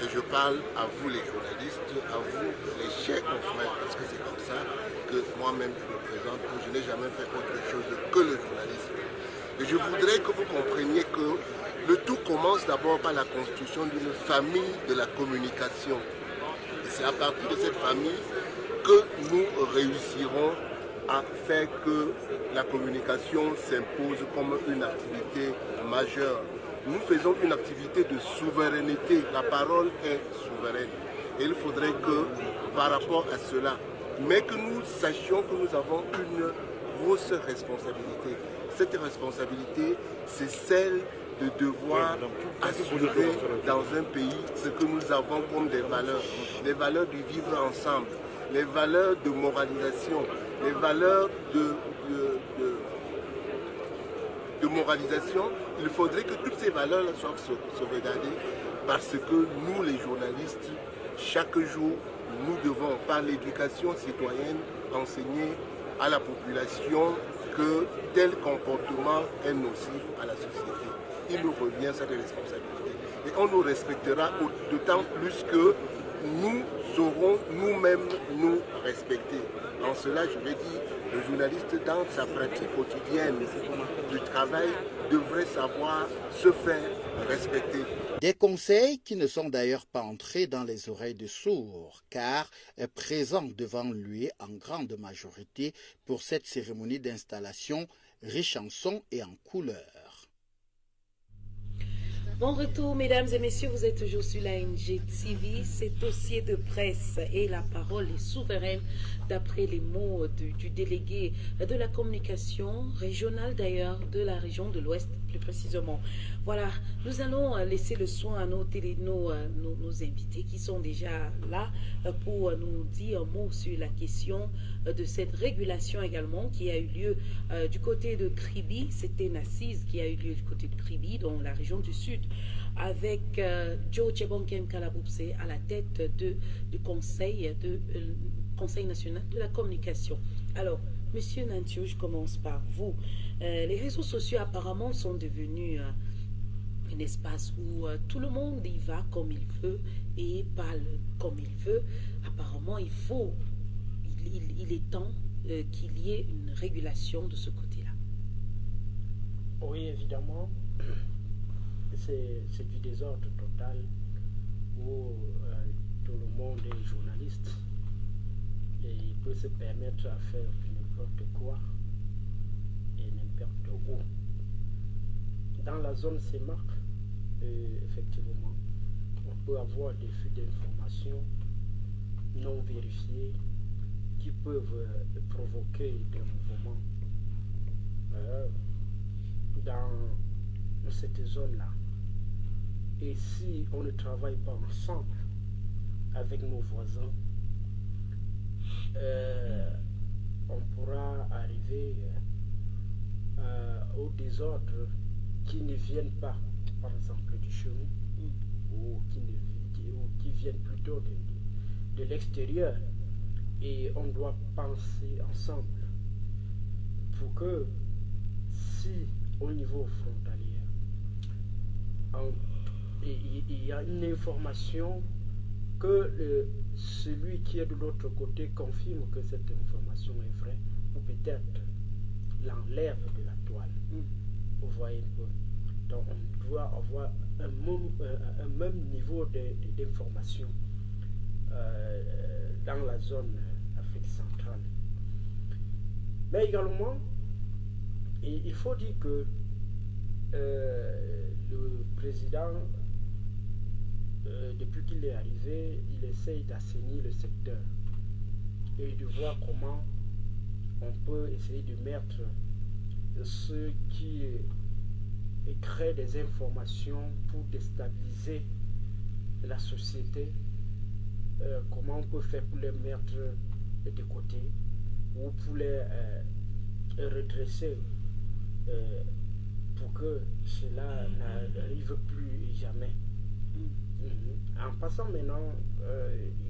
Et je parle à vous les journalistes, à vous les chers confrères, parce que c'est comme ça que moi-même je me présente, que je n'ai jamais fait autre chose que le journalisme. Et je voudrais que vous compreniez que le tout commence d'abord par la constitution d'une famille de la communication. Et c'est à partir de cette famille que nous réussirons à faire que la communication s'impose comme une activité majeure. Nous faisons une activité de souveraineté. La parole est souveraine. Et il faudrait que, par rapport à cela, mais que nous sachions que nous avons une grosse responsabilité. Cette responsabilité, c'est celle de devoir assurer dans un pays ce que nous avons comme des valeurs du vivre ensemble, les valeurs de moralisation, les valeurs de moralisation. Il faudrait que toutes ces valeurs soient sauvegardées parce que nous, les journalistes, chaque jour, nous devons, par l'éducation citoyenne, enseigner à la population que tel comportement est nocif à la société. Il nous revient cette responsabilité. Et on nous respectera d'autant plus que nous saurons nous-mêmes nous respecter. En cela, je vais dire, le journaliste dans sa pratique quotidienne du travail devrait savoir se faire respecter. Des conseils qui ne sont d'ailleurs pas entrés dans les oreilles de sourds, car présents devant lui en grande majorité pour cette cérémonie d'installation riche en sons et en couleurs. Bon retour, mesdames et messieurs, vous êtes toujours sur la NGTV, c'est dossier de presse et la parole est souveraine d'après les mots du délégué de la communication régionale d'ailleurs, de la région de l'Ouest plus précisément. Voilà, nous allons laisser le soin à nos invités qui sont déjà là pour nous dire un mot sur la question de cette régulation également qui a eu lieu du côté de Kribi. C'était une assise qui a eu lieu du côté de Kribi, dans la région du Sud, avec Joe Chebonkem Kalaboubse à la tête du Conseil national de la communication. Alors, Monsieur Nantio, je commence par vous. Les réseaux sociaux apparemment sont devenus un espace où tout le monde y va comme il veut et parle comme il veut. Apparemment, il est temps qu'il y ait une régulation de ce côté-là. Oui, évidemment. C'est du désordre total où tout le monde est journaliste et il peut se permettre à faire n'importe quoi et n'importe où. Dans la zone CEMAC, effectivement, on peut avoir des flux d'informations non vérifiés qui peuvent provoquer des mouvements dans cette zone-là. Et si on ne travaille pas ensemble avec nos voisins, on pourra arriver au désordre qui ne viennent pas, par exemple, du chez nous, ou qui viennent plutôt de l'extérieur. Et on doit penser ensemble pour que si au niveau frontalier, il y a une information que celui qui est de l'autre côté confirme que cette information est vraie, ou peut-être l'enlève de la toile. Vous voyez un peu. Donc on doit avoir un même niveau d'information dans la zone Afrique centrale. Mais également, il faut dire que le président, depuis qu'il est arrivé, il essaye d'assainir le secteur et de voir comment on peut essayer de mettre ceux qui créent des informations pour déstabiliser la société, comment on peut faire pour les mettre de côté. Vous pouvez redresser pour que cela n'arrive plus jamais. En passant maintenant,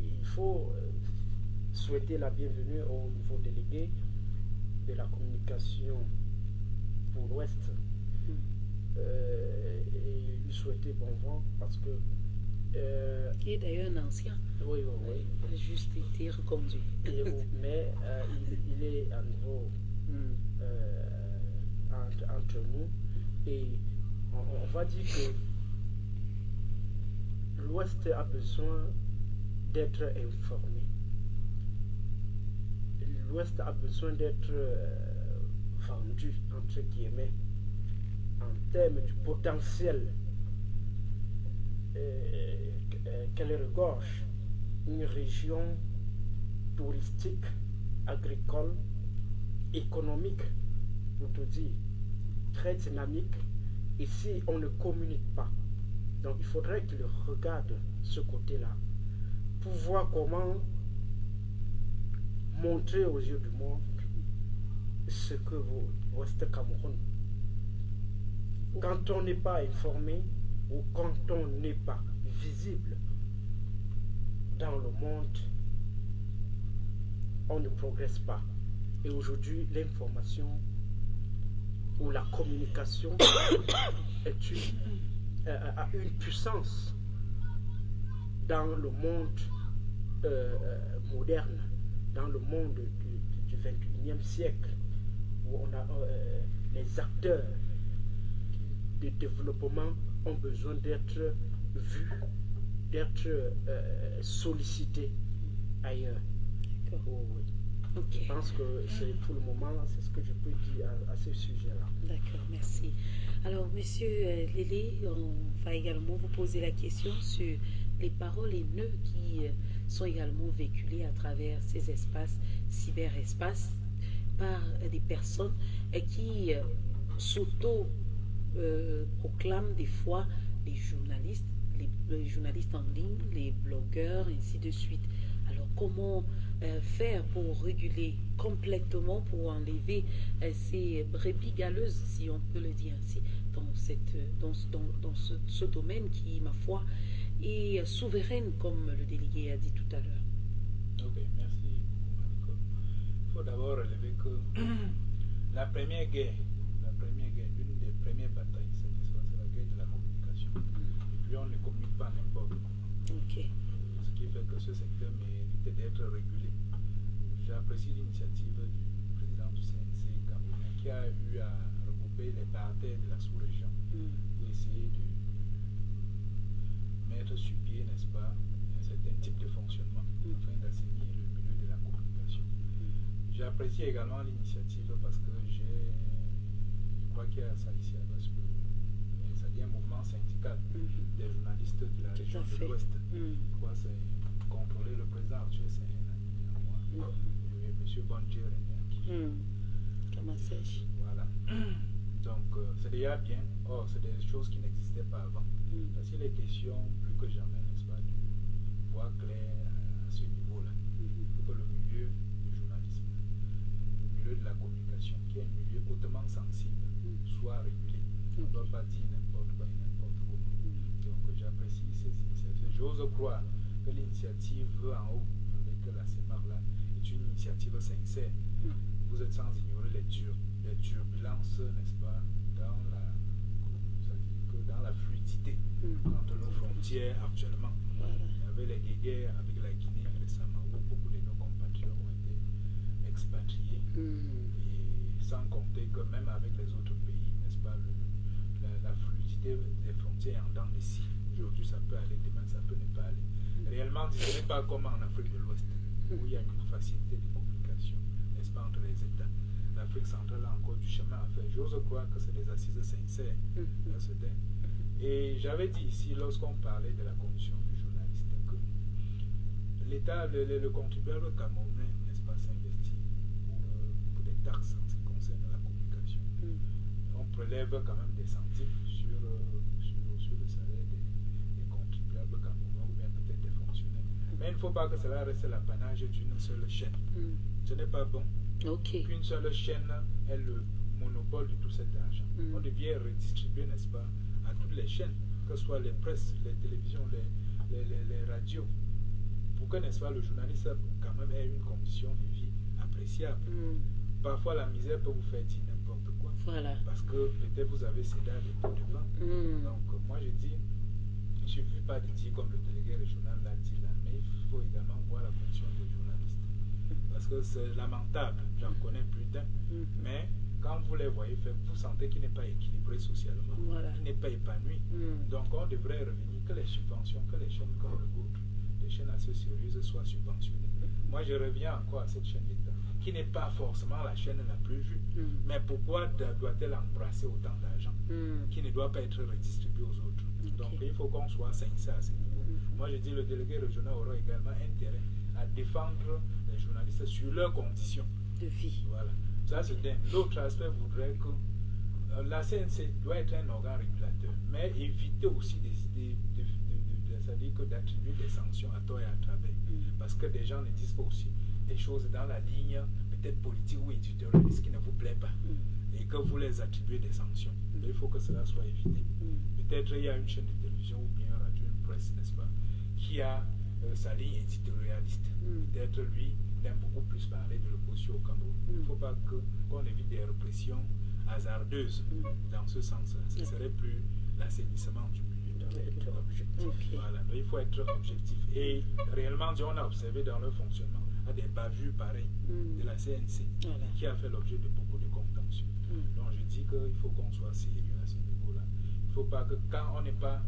il faut souhaiter la bienvenue au nouveau délégué de la communication pour l'Ouest et lui souhaiter bon vent parce que qui est d'ailleurs un ancien. Oui. Il a juste été reconduit. Mais il est à nouveau entre nous et on va dire que l'Ouest a besoin d'être informé. L'Ouest a besoin d'être vendu, entre guillemets, en termes du potentiel qu'elle regorge. Une région touristique, agricole, économique, pour tout dire, très dynamique. Et si on ne communique pas, donc il faudrait qu'il regarde ce côté-là pour voir comment montrer aux yeux du monde ce que vaut l'Ouest Cameroun. Quand on n'est pas informé ou quand on n'est pas visible dans le monde, on ne progresse pas. Et aujourd'hui, l'information ou la communication a une puissance dans le monde moderne, dans le monde du 21e siècle, où on a les acteurs de développement ont besoin d'être vus, d'être sollicités ailleurs. D'accord. Oui. Okay. Je pense que c'est pour le moment, c'est ce que je peux dire à ce sujet-là. D'accord, merci. Alors, monsieur Lélé, on va également vous poser la question sur les paroles haineuses qui sont également véhiculées à travers ces espaces, cyberespaces, par des personnes qui s'auto-proclament des fois les journalistes en ligne, les blogueurs, ainsi de suite. Alors, comment faire pour réguler complètement, pour enlever ces brebis galeuses, si on peut le dire ainsi, dans ce domaine qui, ma foi, est souveraine, comme le délégué a dit tout à l'heure. Ok, merci beaucoup, Mariko. Il faut d'abord relever que la première guerre, l'une des premières batailles, c'est la guerre de la communication. Et puis on ne communique pas n'importe comment. Ok. Ce qui fait que ce secteur mérite d'être régulé. J'apprécie l'initiative du président du CNC camerounais qui a eu à regrouper les partenaires de la sous-région pour essayer de mettre sur pied, n'est-ce pas, un certain type de fonctionnement afin d'assainir le milieu de la communication. J'apprécie également l'initiative parce que je crois qu'il y a ça ici à l'Ouest, ça dit un mouvement syndical des journalistes de la région de l'Ouest. Je crois que c'est contrôler le président actuel, c'est un ami à moi, M. Bonji René. Comment sais-je? Voilà. Donc, c'est déjà bien. Or, c'est des choses qui n'existaient pas avant. Parce qu'il est question, plus que jamais, n'est-ce pas, de voir clair à ce niveau-là. Pour que le milieu du journalisme, le milieu de la communication, qui est un milieu hautement sensible, soit régulé. On ne doit pas dire n'importe quoi et n'importe comment. Donc, j'apprécie ces initiatives. J'ose croire que l'initiative en haut, avec la CEMAR-là, est une initiative sincère. Vous êtes sans ignorer les turbulences, n'est-ce pas, dans la fluidité entre nos frontières actuellement. Il y avait les guerres avec la Guinée récemment où beaucoup de nos compatriotes ont été expatriés. Et sans compter que même avec les autres pays, n'est-ce pas, la fluidité des frontières en dents de scie. Aujourd'hui ça peut aller, demain ça peut ne pas aller. Réellement, ce n'est pas comme en Afrique de l'Ouest où il y a une facilité de communication, n'est-ce pas, entre les États. L'Afrique centrale a encore du chemin à faire. J'ose croire que c'est des assises sincères. Et j'avais dit ici, lorsqu'on parlait de la condition du journaliste, que l'État, le contribuable camerounais, n'est-ce pas, s'investit pour des taxes en ce qui concerne la communication. On prélève quand même des centimes sur le salaire des contribuables camerounais ou bien peut-être des fonctionnaires. Mais il ne faut pas que cela reste l'apanage d'une seule chaîne. Ce n'est pas bon. Qu'une seule chaîne ait le monopole de tout cet argent. On devait redistribuer, n'est-ce pas, à toutes les chaînes, que ce soit les presses, les télévisions, les radios, pour que, n'est-ce pas, le journaliste quand même ait une condition de vie appréciable. Parfois, la misère peut vous faire dire n'importe quoi. Parce que peut-être vous avez cédé à des pots de vin. Donc, moi, je dis, il ne suffit pas de dire comme le délégué régional l'a dit là, mais il faut également voir la condition des journalistes. Parce que c'est lamentable, j'en connais plus d'un. Mais quand vous les voyez faire, vous sentez qu'il n'est pas équilibré socialement, qu'il n'est pas épanoui. Donc, on devrait revenir que les subventions, que les chaînes comme le vôtre, les chaînes assez sérieuses soient subventionnées. Moi, je reviens encore à cette chaîne d'État, qui n'est pas forcément la chaîne la plus vue. Mais pourquoi doit-elle embrasser autant d'argent qui ne doit pas être redistribué aux autres? Donc, il faut qu'on soit sincère à ce niveau. Moi, je dis le délégué régional aura également intérêt à défendre les journalistes sur leurs conditions de vie. Voilà. Ça, c'est d'un. L'autre aspect voudrait que la CNC doit être un organe régulateur, mais éviter aussi c'est-à-dire que d'attribuer des sanctions à tort et à travers. Parce que des gens ne disent pas aussi des choses dans la ligne peut-être politique ou éditorialiste qui ne vous plaît pas et que vous les attribuez des sanctions. Mais il faut que cela soit évité. Peut-être il y a une chaîne de télévision ou bien une radio, une presse, n'est-ce pas, qui a sa ligne éditorialiste. Peut-être lui, il aime beaucoup plus parler de l'opposition au Cameroun. Il ne faut pas qu'on évite des répressions hasardeuses dans ce sens-là. Ce ne serait plus l'assainissement du milieu. Voilà, mais il faut être objectif. Et réellement, on a observé dans leur fonctionnement à des bavures pareilles de la CNC qui a fait l'objet de beaucoup de contentieux. Donc je dis qu'il faut qu'on soit sérieux à ce niveau-là. Il ne faut pas que quand on n'est pas,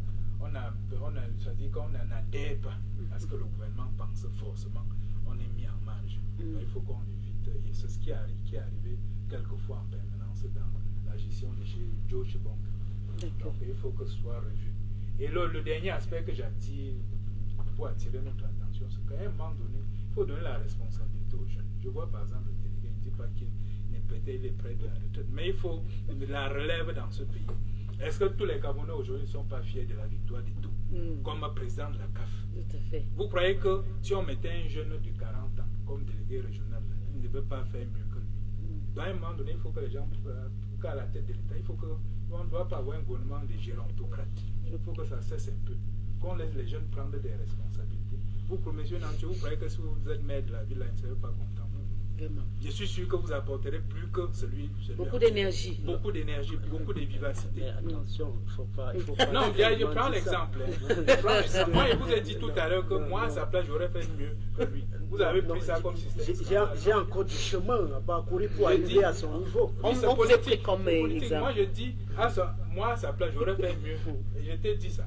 c'est-à-dire qu'on n'adhère pas à ce que le gouvernement pense forcément, on est mis en marge. Donc, il faut qu'on évite, et c'est ce qui est arrivé quelquefois en permanence dans la gestion de chez George Bank. Donc il faut que ce soit revu. Et le dernier aspect que j'attire pour attirer notre attention, c'est qu'à un moment donné, il faut donner la responsabilité aux jeunes. Je vois par exemple le délégué, il ne dit pas qu'il n'est peut-être près de la retraite, mais il faut la relève dans ce pays. Est-ce que tous les Camerounais aujourd'hui ne sont pas fiers de la victoire de tout, comme président de la CAF? Tout à fait. Vous croyez que si on mettait un jeune de 40 ans comme délégué régional, il ne peut pas faire mieux que lui? Dans un moment donné, il faut que les gens, qu'à la tête de l'État, il faut qu'on ne doit pas avoir un gouvernement de gérontocrates. Il faut que ça cesse un peu, qu'on laisse les jeunes prendre des responsabilités. Vous, monsieur Nantier, vous croyez que si vous êtes maire de la ville, là, vous ne serez pas content? Vraiment. Je suis sûr que vous apporterez plus que celui beaucoup d'énergie. Beaucoup d'énergie, beaucoup de vivacité. Mais attention, il ne faut pas. Non, je prends l'exemple. Moi, je vous ai dit tout à l'heure que moi, à sa place, j'aurais fait mieux que lui. Vous avez pris ça comme système. J'ai encore du chemin à parcourir pour arriver à son niveau. On peut pris comme exemple. Moi, je dis, moi, à sa place, j'aurais fait mieux. Et je t'ai dit ça.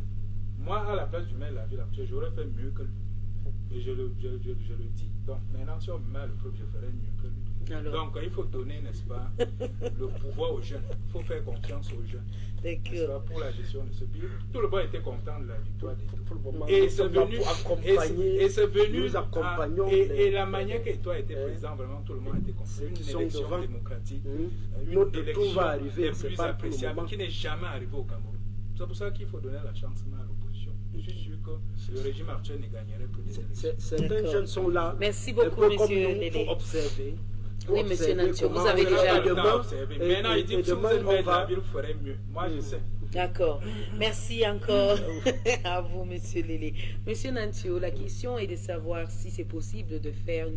Moi, à la place du maire de la ville, j'aurais fait mieux que lui. Et je le dis. Donc, maintenant, si on me met le peuple, je ferai mieux que lui. Alors. Donc, il faut donner, n'est-ce pas, le pouvoir aux jeunes. Il faut faire confiance aux jeunes. N'est-ce pas, pour la gestion de ce pays. Tout le monde était content de la victoire des tout. Et c'est venu. Et la manière que toi était président, vraiment, tout le monde était content. Une élection démocratique. Une élection des plus appréciables qui n'est jamais arrivée au Cameroun. C'est pour ça qu'il faut donner la chance à l'opposition. Je suis sûr que le régime actuel ne gagnerait plus des élections. Certains jeunes sont là. Merci beaucoup, monsieur Lélé. Pour observer. Oui, monsieur Nantier, vous avez déjà observé. Maintenant, il dit que si vous êtes maire de la ville, vous ferez mieux. Moi, je sais. D'accord. Merci encore à vous, monsieur Lélé. Monsieur Nantier, la question est de savoir si c'est possible de faire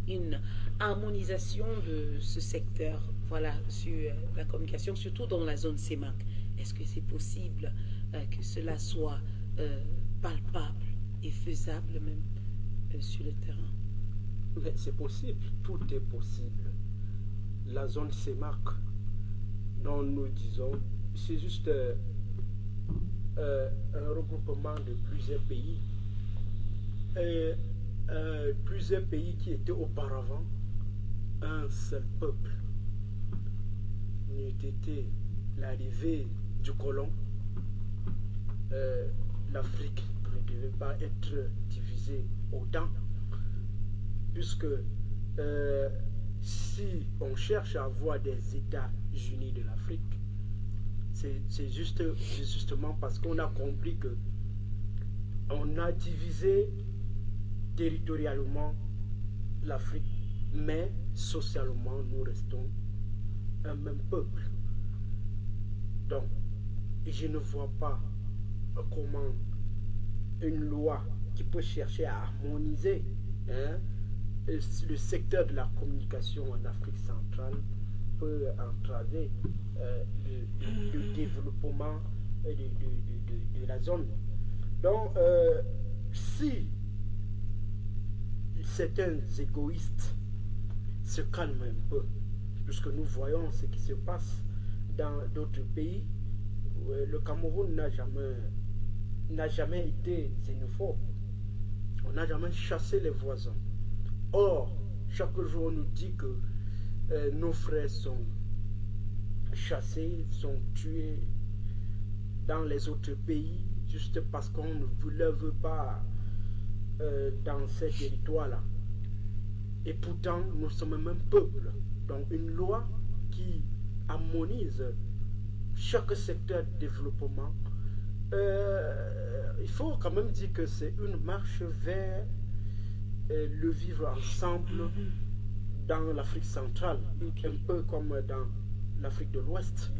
une harmonisation de ce secteur, voilà, sur la communication, surtout dans la zone CEMAC. Est-ce que c'est possible que cela soit palpable et faisable même sur le terrain? C'est possible, tout est possible. La zone CEMAC, dont nous disons, c'est juste un regroupement de plusieurs pays. Plusieurs pays qui étaient auparavant un seul peuple. N'eût été l'arrivée du colon, l'Afrique ne devait pas être divisée autant, puisque si on cherche à avoir des États-Unis de l'Afrique, c'est justement parce qu'on a compris que on a divisé territorialement l'Afrique, mais socialement, nous restons un même peuple. Donc, je ne vois pas comment une loi qui peut chercher à harmoniser le secteur de la communication en Afrique centrale peut entraver le développement de la zone. Donc, si certains égoïstes se calment un peu, puisque nous voyons ce qui se passe dans d'autres pays, le Cameroun n'a jamais été xénophobe. On n'a jamais chassé les voisins. Or, chaque jour on nous dit que nos frères sont chassés, sont tués dans les autres pays, juste parce qu'on ne le veut pas dans ces territoires-là. Et pourtant, nous sommes un même peuple. Donc une loi qui harmonise chaque secteur de développement, il faut quand même dire que c'est une marche vers le vivre ensemble dans l'Afrique centrale, un peu comme dans l'Afrique de l'Ouest,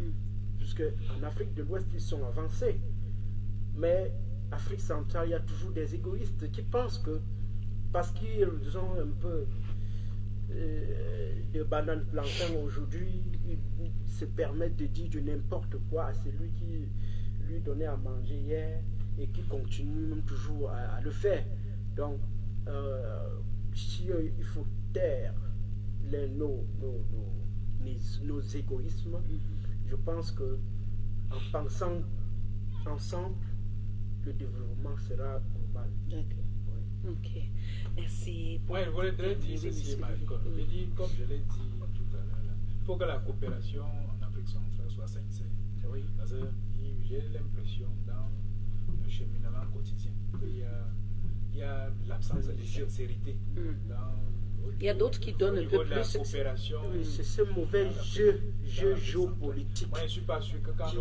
puisque en Afrique de l'Ouest ils sont avancés, mais Afrique centrale, il y a toujours des égoïstes qui pensent que parce qu'ils ont un peu de bananes plantains aujourd'hui, ils se permettent de dire du n'importe quoi à celui qui lui donnait à manger hier et qui continue même toujours à le faire. Donc, si il faut taire nos égoïsmes, je pense que en pensant ensemble, le développement sera global. D'accord. Oui. Ok. Merci. Moi, je voudrais dire ceci, Malcolm. Je dis, comme je l'ai dit tout à l'heure, il faut que la coopération en Afrique centrale soit sincère. Oui. Parce que j'ai l'impression dans le cheminement quotidien qu'il y a l'absence de sincérité. Il y a d'autres qui donnent un peu plus. La coopération. C'est ce mauvais jeu géopolitique. Moi, je ne suis pas sûr que quand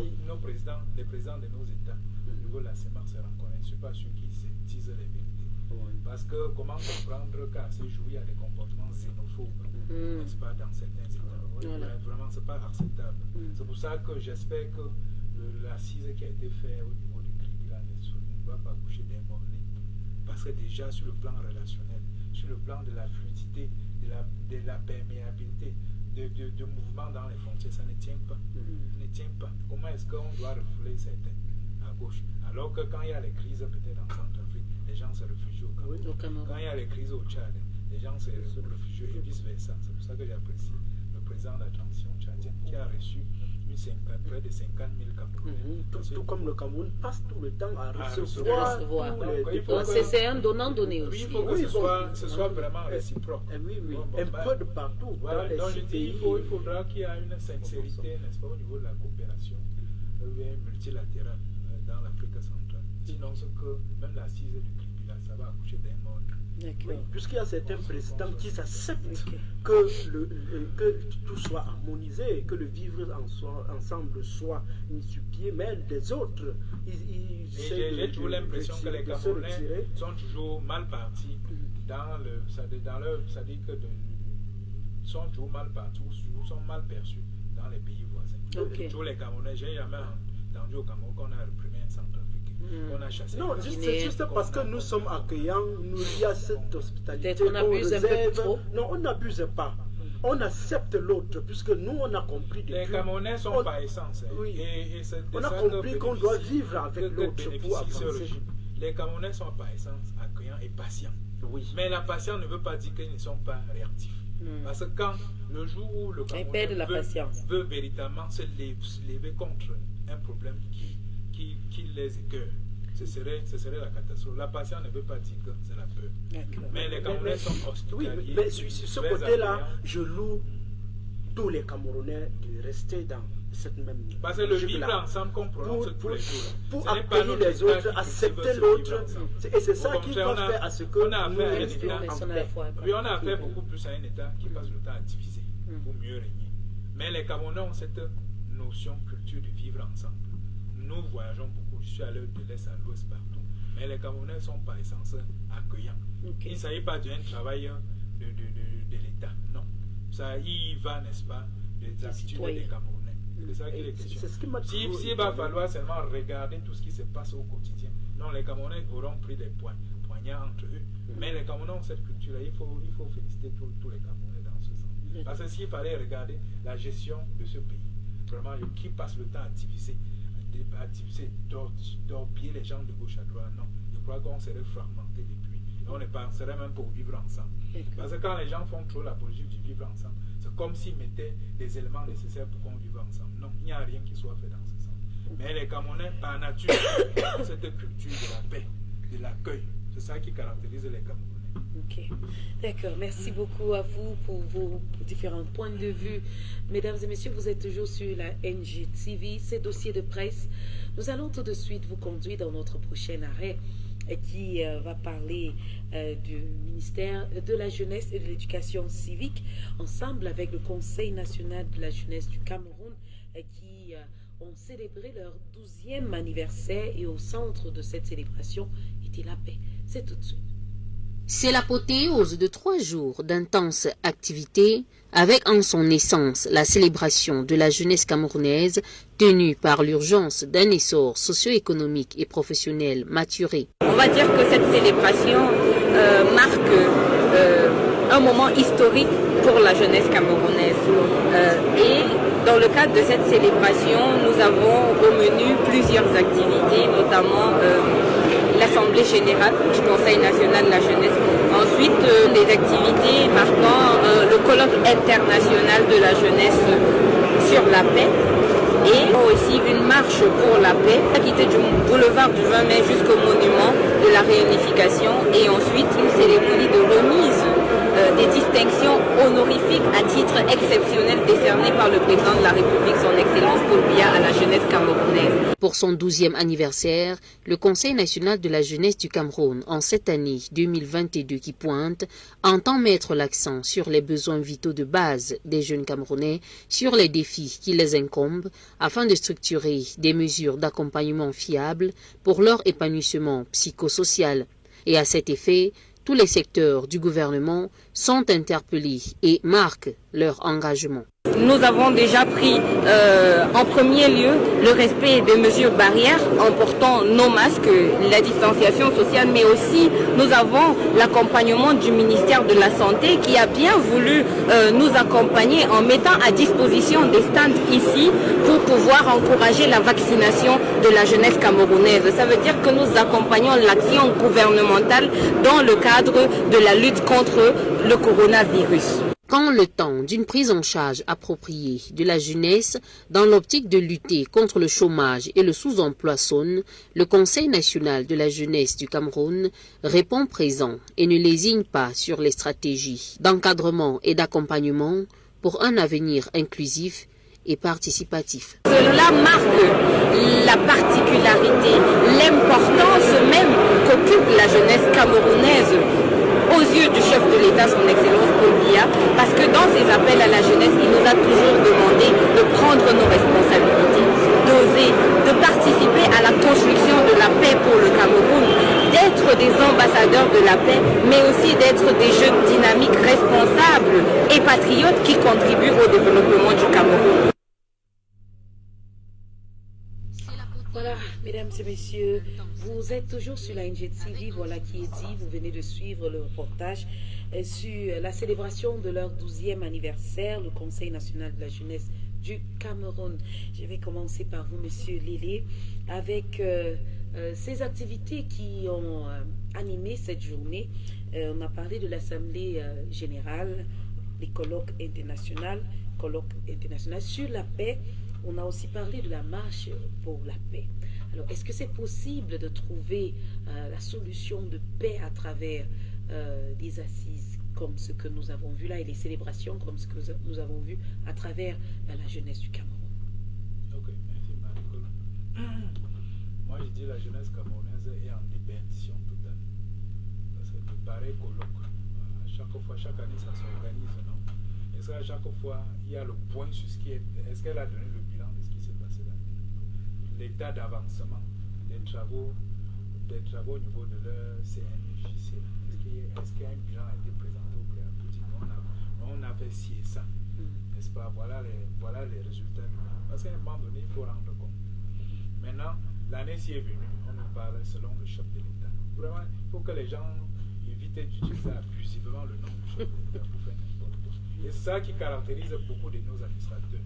les présidents de nos États, au niveau de la CEMAC, se rencontrent, je ne suis pas sûr qu'ils se disent les vérités. Parce que comment comprendre qu'à ce jour, il y a des comportements xénophobes, n'est-ce pas, dans certains États. Vraiment, ce n'est pas acceptable. C'est pour ça que j'espère que l'assise qui a été faite au niveau du crédit ne va pas coucher des monnaies. Parce que déjà, sur le plan relationnel, sur le plan de la fluidité, de la perméabilité, de mouvement dans les frontières, ça ne tient pas. Ne tient pas. Comment est-ce qu'on doit refouler certains à gauche, alors que quand il y a les crises peut-être en Centrafrique, les gens se réfugient au Cameroun. Quand il y a les crises au Tchad, les gens se réfugient et vice-versa. C'est pour ça que j'apprécie le président de la transition tchadienne qui a reçu près de 50 000 Camerounais. Tout comme le Cameroun passe tout le temps à recevoir. C'est un donnant-donné aussi. Il faut que ce soit vraiment réciproque. Un peu de partout. Donc je dis, il faudra qu'il y ait une sincérité, n'est-ce pas, au niveau de la coopération multilatérale dans l'Afrique centrale. Sinon, ce que même l'assise du climat, là, ça va accoucher d'un monde. Oui, puisqu'il y a certains présidents qui acceptent que tout soit harmonisé, que le vivre ensemble soit mis sur pied, mais les autres, j'ai toujours l'impression que les Camerounais sont toujours mal partis sont toujours mal partis, sont mal perçus dans les pays voisins. Tous les Camerounais, j'ai jamais entendu au Cameroun qu'on a réprimé un Centrafricain. On a chassé. Non, c'est juste parce que nous sommes accueillants, il y a cette hospitalité. Peut-être on abuse un peu trop. Non, on n'abuse pas. On accepte l'autre, puisque nous, on a compris depuis... Les Camerounais sont par essence. Oui. Et on a compris qu'on doit vivre avec l'autre pour avancer. Les Camerounais sont par essence accueillants et patients. Oui. Mais la patience ne veut pas dire qu'ils ne sont pas réactifs. Parce que quand le jour où le Camerounais veut véritablement se lever contre un problème qui les écœure, ce serait la catastrophe. La patience ne veut pas dire que c'est la peur. Mais les Camerounais sont hospitaliers. Oui, mais sur ce côté-là, je loue tous les Camerounais de rester dans cette même... Parce que le vivre ensemble qu'on prononce tous les jours. Pour accueillir les autres, accepter l'autre. Et c'est ça qui va faire à ce que nous restions en paix. Oui, on a affaire beaucoup plus à un État qui passe le temps à diviser pour mieux régner. Mais les Camerounais ont cette notion, culture de vivre ensemble. Nous voyageons beaucoup. Je suis allé de l'Est à l'Ouest partout. Mais les Camerounais ne sont par essence accueillants. Il ne s'agit pas d'un travail de l'État, non. Ça y va, n'est-ce pas, des habitudes des Camerounais. C'est ça qu'il est question. S'il va falloir seulement regarder tout ce qui se passe au quotidien, non, les Camerounais auront pris des poignards entre eux. Mais les Camerounais ont cette culture-là. Il faut féliciter tous les Camerounais dans ce sens. Parce que s'il fallait regarder la gestion de ce pays, vraiment, qui passe le temps à diviser, d'orpiller les gens de gauche à droite, non. Je crois qu'on serait fragmenté depuis. Et on ne penserait même pas au vivre ensemble. Parce que quand les gens font trop l'apologie du vivre ensemble, c'est comme s'ils mettaient des éléments nécessaires pour qu'on vive ensemble. Non, il n'y a rien qui soit fait dans ce sens. Mais les Camerounais, par nature, ont cette culture de la paix, de l'accueil. C'est ça qui caractérise les Camerounais. Ok, d'accord. Merci beaucoup à vous pour vos différents points de vue. Mesdames et messieurs, vous êtes toujours sur la NGTV, ces dossiers de presse. Nous allons tout de suite vous conduire dans notre prochain arrêt qui va parler du ministère de la Jeunesse et de l'Éducation civique, ensemble avec le Conseil national de la jeunesse du Cameroun, qui ont célébré leur 12e anniversaire, et au centre de cette célébration était la paix. C'est tout de suite. C'est l'apothéose de 3 jours d'intenses activités, avec en son essence la célébration de la jeunesse camerounaise, tenue par l'urgence d'un essor socio-économique et professionnel maturé. On va dire que cette célébration marque un moment historique pour la jeunesse camerounaise. Et dans le cadre de cette célébration, nous avons au menu plusieurs activités, notamment l'Assemblée générale du Conseil national de la jeunesse. Ensuite, des activités marquant le colloque international de la jeunesse sur la paix. Et aussi une marche pour la paix, qui était du boulevard du 20 mai jusqu'au monument de la réunification. Et ensuite, une cérémonie de remise des distinctions honorifiques à titre exceptionnel décernées par le président de la République, son Excellence Paul Biya, à la jeunesse camerounaise. Pour son 12e anniversaire, le Conseil national de la jeunesse du Cameroun, en cette année 2022 qui pointe, entend mettre l'accent sur les besoins vitaux de base des jeunes Camerounais, sur les défis qui les incombent, afin de structurer des mesures d'accompagnement fiables pour leur épanouissement psychosocial. Et à cet effet, tous les secteurs du gouvernement sont interpellés et marquent leur engagement. Nous avons déjà pris en premier lieu le respect des mesures barrières en portant nos masques, la distanciation sociale, mais aussi nous avons l'accompagnement du ministère de la Santé qui a bien voulu nous accompagner en mettant à disposition des stands ici pour pouvoir encourager la vaccination de la jeunesse camerounaise. Ça veut dire que nous accompagnons l'action gouvernementale dans le cadre de la lutte contre le coronavirus. Quand le temps d'une prise en charge appropriée de la jeunesse dans l'optique de lutter contre le chômage et le sous-emploi sonne, le Conseil national de la jeunesse du Cameroun répond présent et ne lésigne pas sur les stratégies d'encadrement et d'accompagnement pour un avenir inclusif et participatif. Cela marque la particularité, l'importance même qu'occupe la jeunesse camerounaise aux yeux du chef de l'État, son Excellence Paul Biya, parce que dans ses appels à la jeunesse, il nous a toujours demandé de prendre nos responsabilités, d'oser, de participer à la construction de la paix pour le Cameroun, d'être des ambassadeurs de la paix, mais aussi d'être des jeunes dynamiques, responsables et patriotes qui contribuent au développement du Cameroun. Voilà, mesdames et messieurs, vous êtes toujours sur la NGTV, voilà qui est dit. Vous venez de suivre le reportage sur la célébration de leur 12e anniversaire, le Conseil national de la jeunesse du Cameroun. Je vais commencer par vous, monsieur Lélé, avec ces activités qui ont animé cette journée. On a parlé de l'Assemblée générale, les colloques internationaux sur la paix. On a aussi parlé de la marche pour la paix. Alors, est-ce que c'est possible de trouver la solution de paix à travers des assises comme ce que nous avons vu là et les célébrations comme ce que nous avons vu à travers la jeunesse du Cameroun? Ok, merci Marie-Colin. Moi, je dis la jeunesse camerounaise est en déperdition totale. Parce que de pareils colloques, chaque année, ça s'organise, non? Est-ce qu'à chaque fois, il y a le point sur ce qui est... Est-ce qu'elle a donné le bilan de ce qui s'est passé là? L'état d'avancement des travaux des travaux au niveau de leur CNFJC. Est-ce qu'il y a un bilan a été présenté au préalable pour dire on a fait ci et ça, n'est-ce pas? Voilà les résultats. Parce qu'à un moment donné, il faut rendre compte. Maintenant, l'année-ci est venue, on nous parle selon le chef de l'État. Vraiment, il faut que les gens évitent d'utiliser abusivement le nom du chef de l'État pour faire n'importe quoi. Et c'est ça qui caractérise beaucoup de nos administrateurs.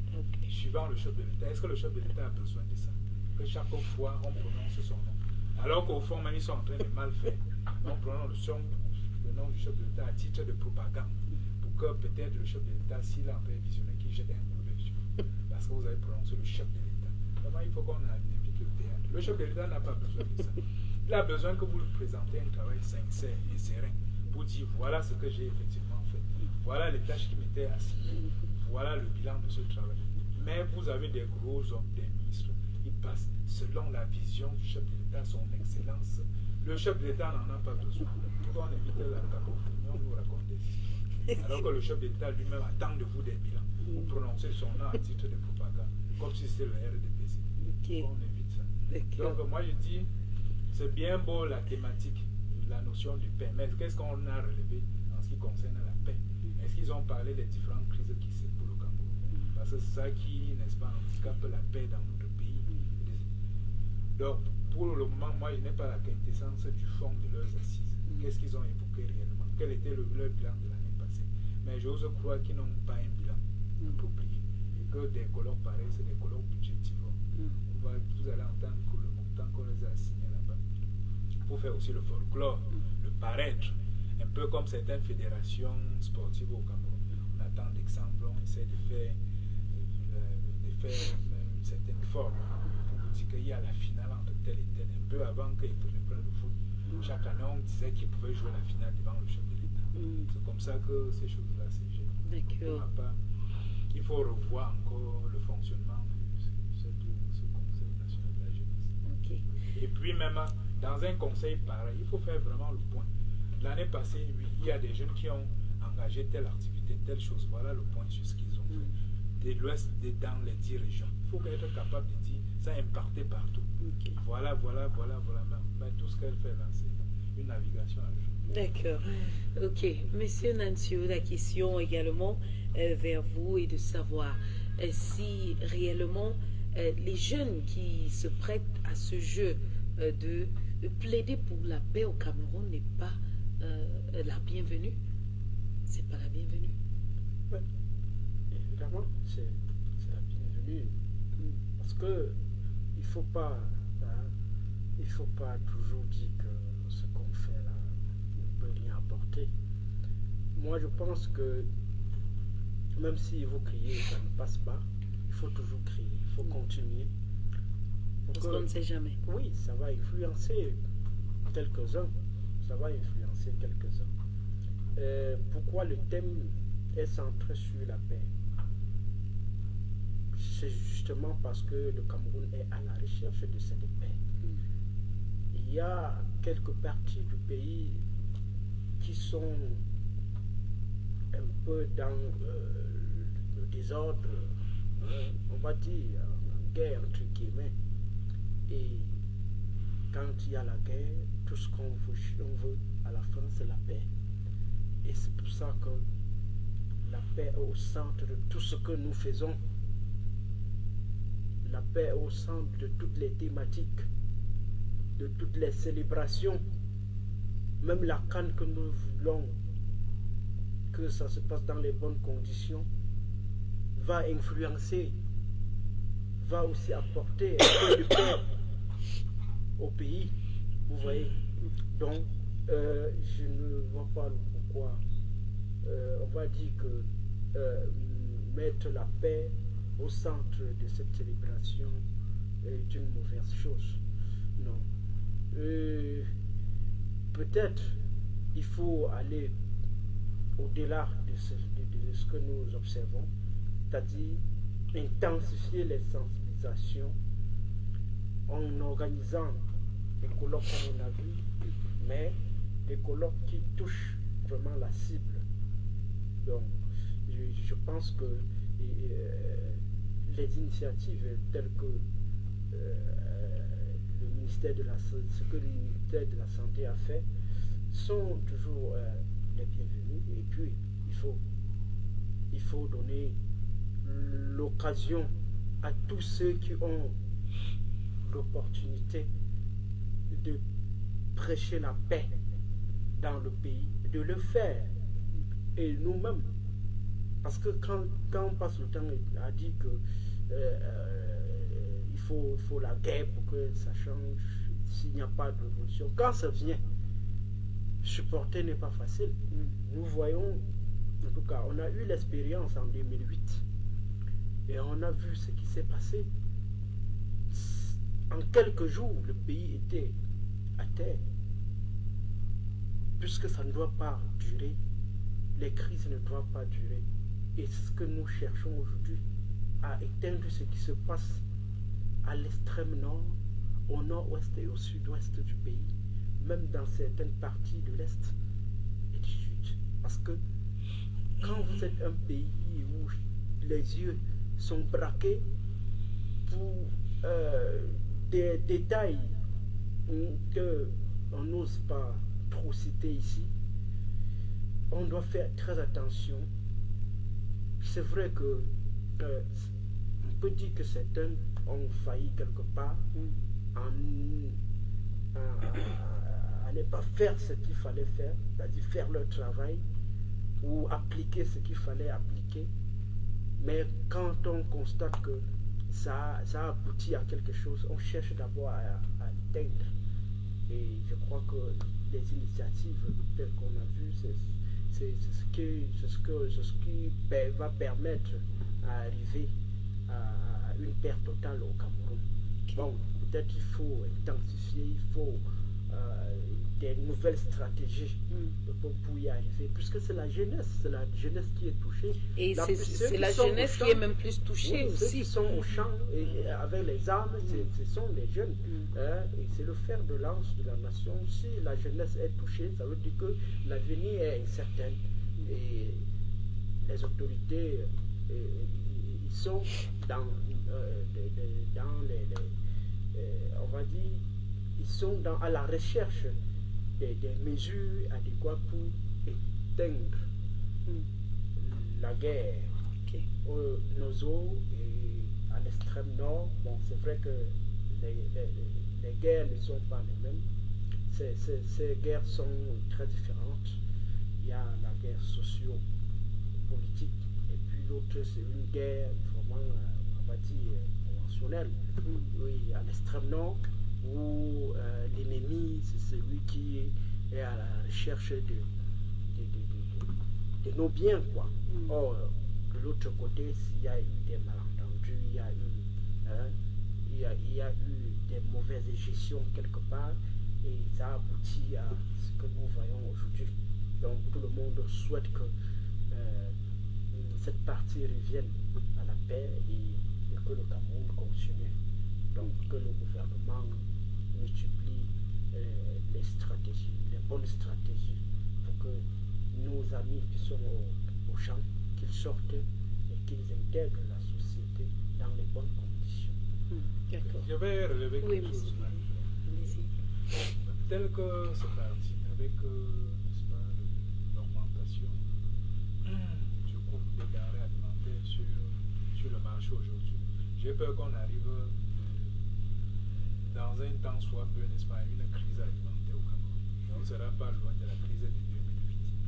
Suivant le chef de l'État, est-ce que le chef de l'État a besoin de ça? Que chaque fois, on prononce son nom. Alors qu'au fond, même ils sont en train de mal faire. On prononce le nom du chef de l'État à titre de propagande. Pour que peut-être le chef de l'État, s'il est en train de visionner, qu'il jette un coup d'œil sur. Parce que vous avez prononcé le chef de l'État. Vraiment, il faut qu'on évite le théâtre. Le chef de l'État n'a pas besoin de ça. Il a besoin que vous lui présentez un travail sincère et serein pour dire voilà ce que j'ai effectivement fait. Voilà les tâches qui m'étaient assignées. Voilà le bilan de ce travail. Mais vous avez des gros hommes, des ministres, ils passent selon la vision du chef de l'État, son excellence. Le chef de l'État n'en a pas besoin. Pour qu'on évite la cacophonie, on nous raconte des histoires. Alors que le chef de l'État lui-même attend de vous des bilans. Vous prononcez son nom à titre de propagande, comme si c'était le RDPC. On évite ça. Donc moi je dis, c'est bien beau la thématique, la notion de paix. Mais qu'est-ce qu'on a relevé en ce qui concerne la paix? Est-ce qu'ils ont parlé des différentes crises qui secouent le Cameroun? Parce que c'est ça qui, n'est-ce pas, handicape la paix dans notre pays. Donc, pour le moment, moi, je n'ai pas la quintessence du fond de leurs assises. Qu'est-ce qu'ils ont évoqué réellement? Quel était leur bilan de l'année passée? Mais j'ose croire qu'ils n'ont pas un bilan approprié. Et que des colloques pareils, c'est des colloques budgétivores. Vous allez entendre que le montant qu'on les a assigné là-bas, pour faire aussi le folklore, le paraître, un peu comme certaines fédérations sportives au Cameroun. On attend d'exemples, on essaie de faire une certaine forme. On vous dit qu'il y a la finale entre tel et tel. Un peu avant qu'ils prennent le foot, chaque année on disait qu'ils pouvaient jouer la finale devant le chef de l'État. C'est comme ça que ces choses-là se gèrent. Il faut revoir encore le fonctionnement de ce Conseil national de la jeunesse. Et puis même dans un conseil pareil, il faut faire vraiment le point. L'année passée, oui, il y a des jeunes qui ont engagé telle activité, telle chose. Voilà le point sur ce qu'ils ont fait. De l'ouest, dans les 10 régions. Il faut être capable de dire, ça a impacté partout. Voilà. Mais tout ce qu'elle fait là, c'est une navigation à jour. D'accord. Ok. Monsieur Nancio, la question également vers vous est de savoir si réellement les jeunes qui se prêtent à ce jeu de plaider pour la paix au Cameroun n'est pas la bienvenue. C'est pas la bienvenue. Ouais. Évidemment, c'est la bienvenue. Parce que il faut pas toujours dire que ce qu'on fait là ne peut rien apporter. Moi, je pense que même si vous criez, ça ne passe pas. Il faut toujours crier, il faut continuer. Parce qu'on ne sait jamais. Oui, ça va influencer quelques-uns. Pourquoi le thème est centré sur la paix? C'est justement parce que le Cameroun est à la recherche de cette paix. Il y a quelques parties du pays qui sont un peu dans le désordre, on va dire, en guerre entre guillemets. Et quand il y a la guerre, tout ce qu'on veut à la fin, c'est la paix. Et c'est pour ça que la paix est au centre de tout ce que nous faisons. La paix est au centre de toutes les thématiques, de toutes les célébrations. Même la CAN que nous voulons que ça se passe dans les bonnes conditions, va influencer, va aussi apporter un peu de paix au pays. Vous voyez. Donc, je ne vois pas pourquoi on va dire que mettre la paix au centre de cette célébration est une mauvaise chose. Non. Peut-être il faut aller au-delà de ce que nous observons, c'est-à-dire intensifier les sensibilisations en organisant des colloques comme on a vu, mais des colloques qui touchent vraiment la cible. Donc, je pense que les initiatives telles que ce que le ministère de la Santé a fait sont toujours les bienvenus. Et puis, il faut donner l'occasion à tous ceux qui ont l'opportunité de prêcher la paix dans le pays, de le faire. Et nous-mêmes, parce que quand on passe le temps à dire que il faut la guerre pour que ça change, s'il n'y a pas de révolution, quand ça vient, supporter n'est pas facile. Nous voyons, en tout cas, on a eu l'expérience en 2008 et on a vu ce qui s'est passé. En quelques jours, le pays était à terre. Puisque ça ne doit pas durer, les crises ne doivent pas durer. Et c'est ce que nous cherchons aujourd'hui, à éteindre ce qui se passe à l'extrême nord, au nord-ouest et au sud-ouest du pays, même dans certaines parties de l'est et du sud. Parce que quand vous êtes un pays où les yeux sont braqués pour des détails qu'on n'ose pas trop citer ici, on doit faire très attention. C'est vrai que on peut dire que certains ont failli quelque part à ne pas faire ce qu'il fallait faire, c'est-à-dire faire leur travail ou appliquer ce qu'il fallait appliquer. Mais quand on constate que ça aboutit à quelque chose, on cherche d'abord à l'éteindre. Et je crois que les initiatives telles qu'on a vues, c'est ce qui va permettre d'arriver à une perte totale au Cameroun. Bon, peut-être il faut intensifier, il faut des nouvelles stratégies pour y arriver, puisque c'est la jeunesse qui est touchée. Et c'est la jeunesse qui est même plus touchée aussi. Ceux qui sont au champ et avec les armes, ce sont les jeunes. Et c'est le fer de lance de la nation. Si la jeunesse est touchée, ça veut dire que l'avenir est incertain. Et les autorités, ils sont dans on va dire, ils sont à la recherche des mesures adéquates pour éteindre la guerre. Nos eaux et à l'extrême nord, bon, c'est vrai que les guerres ne sont pas les mêmes. Ces guerres sont très différentes. Il y a la guerre socio-politique et puis l'autre c'est une guerre vraiment, on va dire, conventionnelle. Oui, à l'extrême nord, où l'ennemi c'est celui qui est à la recherche de nos biens, quoi. Or, de l'autre côté, s'il y a eu des malentendus, il y a eu des mauvaises gestions quelque part, et ça aboutit à ce que nous voyons aujourd'hui. Donc tout le monde souhaite que cette partie revienne à la paix et que le Cameroun continue. Donc que le gouvernement multiplie les stratégies, les bonnes stratégies pour que nos amis qui sont au champ, qu'ils sortent et qu'ils intègrent la société dans les bonnes conditions. D'accord. Je vais relever quelque chose. Tel que c'est parti, avec l'augmentation du coût des denrées alimentaires sur le marché aujourd'hui, j'ai peur qu'on arrive dans un temps soit peu, n'est-ce pas, à une crise alimentaire au Cameroun. Et on ne sera pas loin de la crise de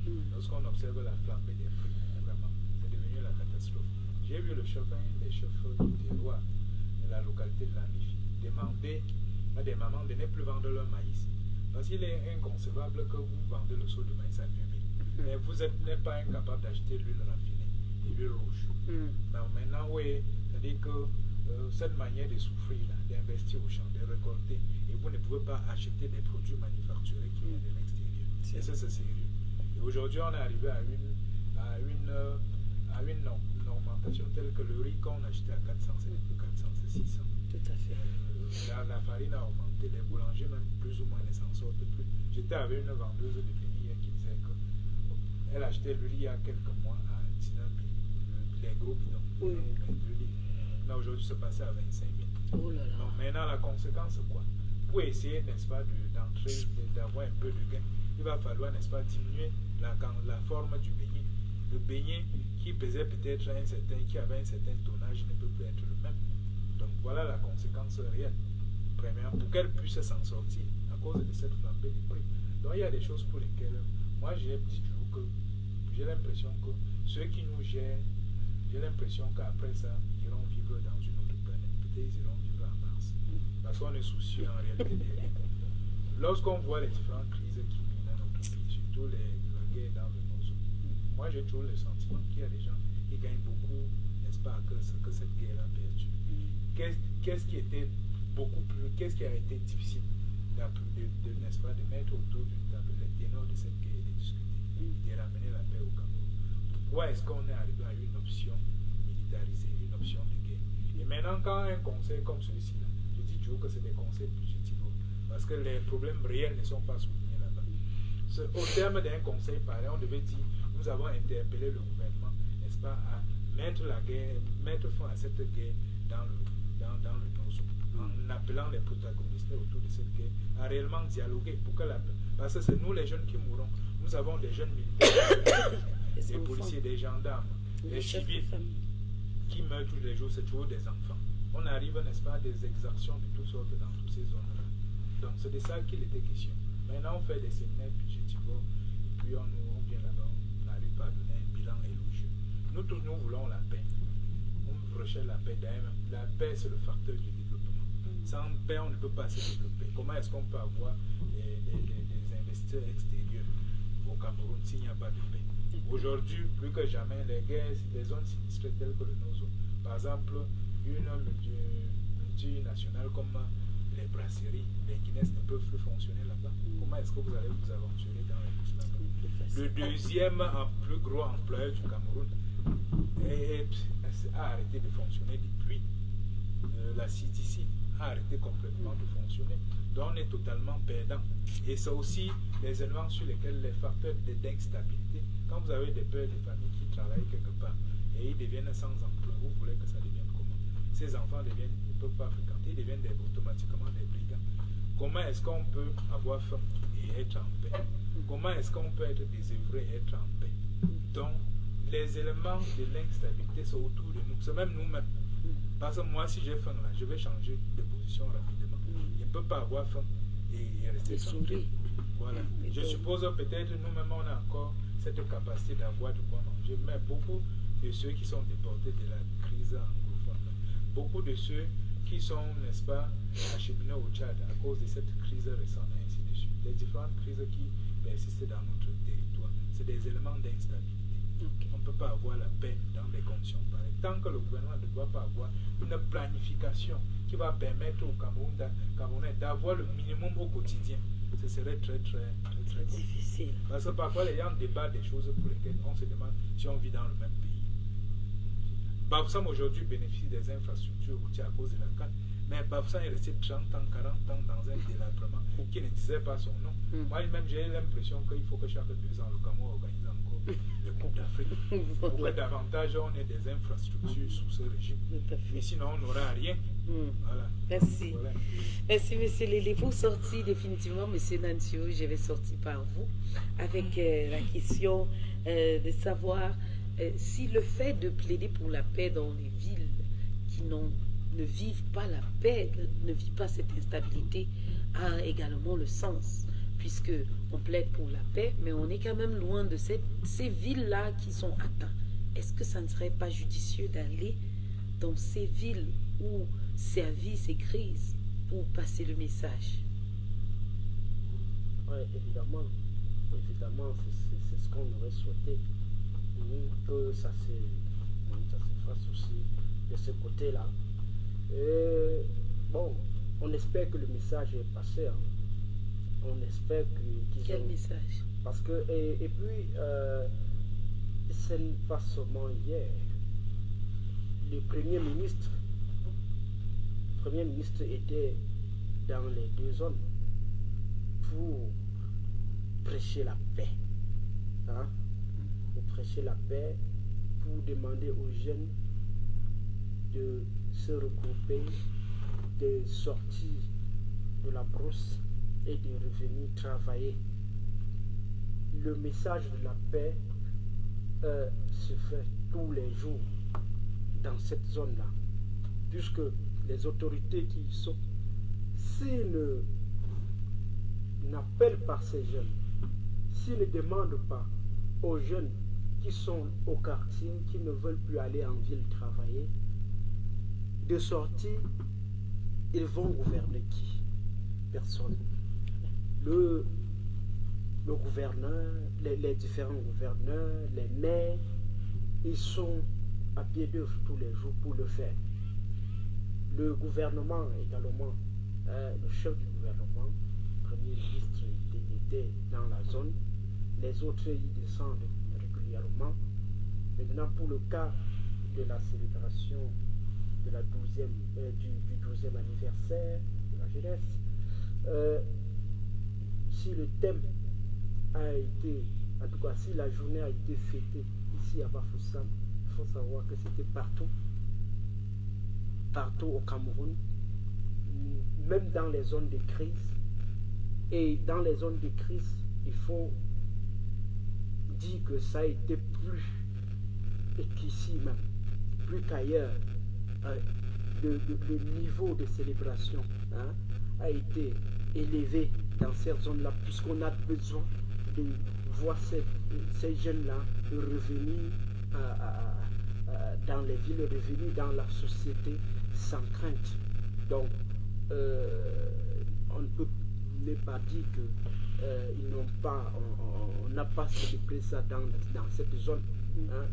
2008. Lorsqu'on observe la flambée des prix, vraiment, c'est devenu la catastrophe. J'ai vu le chef des chefs du terroir de la localité de la Mifi demander à des mamans de ne plus vendre leur maïs. Parce qu'il est inconcevable que vous vendez le seau de maïs à 2000. Mais vous n'êtes pas incapable d'acheter l'huile raffinée et l'huile rouge. Donc maintenant, oui, c'est-à-dire que cette manière de souffrir, d'investir au champ, de récolter, et vous ne pouvez pas acheter des produits manufacturés qui viennent de l'extérieur. Et ça, c'est sérieux. Et aujourd'hui, on est arrivé à une augmentation telle que le riz qu'on achetait à 400, c'est plus 400, c'est 600. Tout à fait. La farine a augmenté, les boulangers même plus ou moins ne s'en sortent plus. J'étais avec une vendeuse de Béni qui disait qu'elle achetait le riz il y a quelques mois à 19 000, les gros bidons. Oui. Mais aujourd'hui, c'est passé à 25 000. Oh là là. Donc maintenant, la conséquence, c'est quoi? pour essayer, n'est-ce pas, d'entrer, d'avoir un peu de gain, il va falloir, n'est-ce pas, diminuer la forme du beignet. Le beignet qui pesait peut-être qui avait un certain tonnage ne peut plus être le même. Donc voilà la conséquence réelle. Premièrement, pour qu'elle puisse s'en sortir à cause de cette flambée des prix. Donc il y a des choses pour lesquelles moi j'ai dit toujours que j'ai l'impression que ceux qui nous gèrent, j'ai l'impression qu'après ça, ils iront vivre dans une autre planète. Peut-être ils iront vivre en Mars. Parce qu'on est soucieux en réalité des rien. Lorsqu'on voit les différentes crises qui minent notre pays, surtout la guerre dans le Nord, moi j'ai toujours le sentiment qu'il y a des gens qui gagnent beaucoup, n'est-ce pas, que cette guerre a perdu. Qu'est-ce qui était beaucoup plus, qu'est-ce qui a été difficile n'est-ce pas, de mettre autour d'une table les ténors de cette guerre et de discuter, de ramener la paix au Cameroun. Pourquoi est-ce qu'on est arrivé à une option militarisée, une option de guerre? Et maintenant, quand un conseil comme celui-ci, je dis toujours que c'est des conseils budgétivaux, parce que les problèmes réels ne sont pas soulignés là-bas. Au terme d'un conseil pareil, on devait dire, nous avons interpellé le gouvernement, n'est-ce pas, à mettre fin à cette guerre dans le Nozo, en appelant les protagonistes autour de cette guerre à réellement dialoguer pour que parce que c'est nous les jeunes qui mourrons. Nous avons des jeunes militaires, des policiers, des gendarmes, des civils qui meurent tous les jours, c'est toujours des enfants. On arrive, n'est-ce pas, à des exactions de toutes sortes dans toutes ces zones-là. Donc c'est de ça qu'il était question. Maintenant on fait des séminaires budgétivaux et puis on vient là-bas, on n'arrive pas à donner un bilan élogieux. Nous tous nous voulons la paix. On recherche la paix d'ailleurs. La paix c'est le facteur du développement. Sans paix on ne peut pas se développer. Comment est-ce qu'on peut avoir des investisseurs extérieurs au Cameroun s'il n'y a pas de paix? Aujourd'hui, plus que jamais, les guerres, des zones sinistrées telles que le Nozo, par exemple, une multinationale comme les brasseries, les Guinness ne peuvent plus fonctionner là-bas. Comment est-ce que vous allez vous aventurer dans les bouches là-bas? Le deuxième plus gros employeur du Cameroun a arrêté de fonctionner depuis. La CDC a arrêté complètement de fonctionner. Donc on est totalement perdant. Et c'est aussi les éléments sur lesquels les facteurs d'instabilité. Quand vous avez des pères de famille qui travaillent quelque part et ils deviennent sans emploi, vous voulez que ça devienne comment? Ces enfants ils ne peuvent pas fréquenter, ils deviennent automatiquement des brigands. Comment est-ce qu'on peut avoir faim et être en paix? Comment est-ce qu'on peut être désœuvré et être en paix? Donc, les éléments de l'instabilité sont autour de nous. C'est même nous-mêmes. Parce que moi, si j'ai faim là, je vais changer de position rapidement. Je ne peux pas avoir faim et rester tranquille. Voilà. Je suppose peut-être nous-mêmes, on a encore cette capacité d'avoir de quoi manger. Mais beaucoup de ceux qui sont déportés de la crise anglophone, beaucoup de ceux qui sont, n'est-ce pas, acheminés au Tchad à cause de cette crise récente et ainsi de suite. Les différentes crises qui persistent dans notre territoire, c'est des éléments d'instabilité. On ne peut pas avoir la paix dans des conditions pareilles. Tant que le gouvernement ne doit pas avoir une planification qui va permettre aux Camerounais d'avoir le minimum au quotidien, ce serait très difficile. Parce que parfois les gens débattent des choses pour lesquelles on se demande si on vit dans le même pays. Bafoussam aujourd'hui bénéficie des infrastructures routières à cause de la canne. Mais Bafoussam est resté 30 ans, 40 ans dans un délabrement qui ne disait pas son nom. Moi-même, j'ai l'impression qu'il faut que chaque 2 ans, le Cameroun organise encore le Coupe d'Afrique. Pour que davantage on ait des infrastructures sous ce régime. Mais sinon, on n'aura rien. Voilà. Merci. Voilà. Merci, M. Lélé. Pour sortir définitivement, M. Nancio, je vais sortir par vous avec la question de savoir si le fait de plaider pour la paix dans les villes qui ne vivent pas la paix, ne vivent pas cette instabilité, a également le sens, puisque on plaide pour la paix, mais on est quand même loin de ces villes-là qui sont atteintes. Est-ce que ça ne serait pas judicieux d'aller dans ces villes où servit ces crises pour passer le message? Oui, évidemment, c'est ce qu'on aurait souhaité, que ça se fasse aussi de ce côté-là. Bon, on espère que le message est passé. On espère qu'ils Quel message? Parce que, et puis, ce n'est pas seulement hier. Le Premier ministre était dans les 2 zones pour prêcher la paix. Pour prêcher la paix, pour demander aux jeunes de se regrouper, de sortir de la brousse et de revenir travailler. Le message de la paix se fait tous les jours dans cette zone-là, puisque les autorités qui y sont, s'ils n'appellent pas ces jeunes, s'ils ne demandent pas aux jeunes qui sont au quartier, qui ne veulent plus aller en ville travailler, de sortir, ils vont gouverner qui? Personne. Le gouverneur, les différents gouverneurs, les maires, ils sont à pied d'œuvre tous les jours pour le faire. Le gouvernement également, le chef du gouvernement, le Premier ministre, il était dans la zone. Les autres y descendent régulièrement. Maintenant, pour le cas de la célébration de la du 12e anniversaire de la jeunesse, si le thème a été, en tout cas si la journée a été fêtée ici à Bafoussam, il faut savoir que c'était partout au Cameroun, même dans les zones de crise. Et dans les zones de crise, il faut dire que ça a été plus qu'ici même, plus qu'ailleurs. Le niveau de célébration a été élevé dans ces zones-là, puisqu'on a besoin de voir ces jeunes-là revenir dans les villes, revenir dans la société sans crainte. Donc, on ne peut pas dire qu'ils n'ont pas, on n'a pas célébré ça dans cette zone.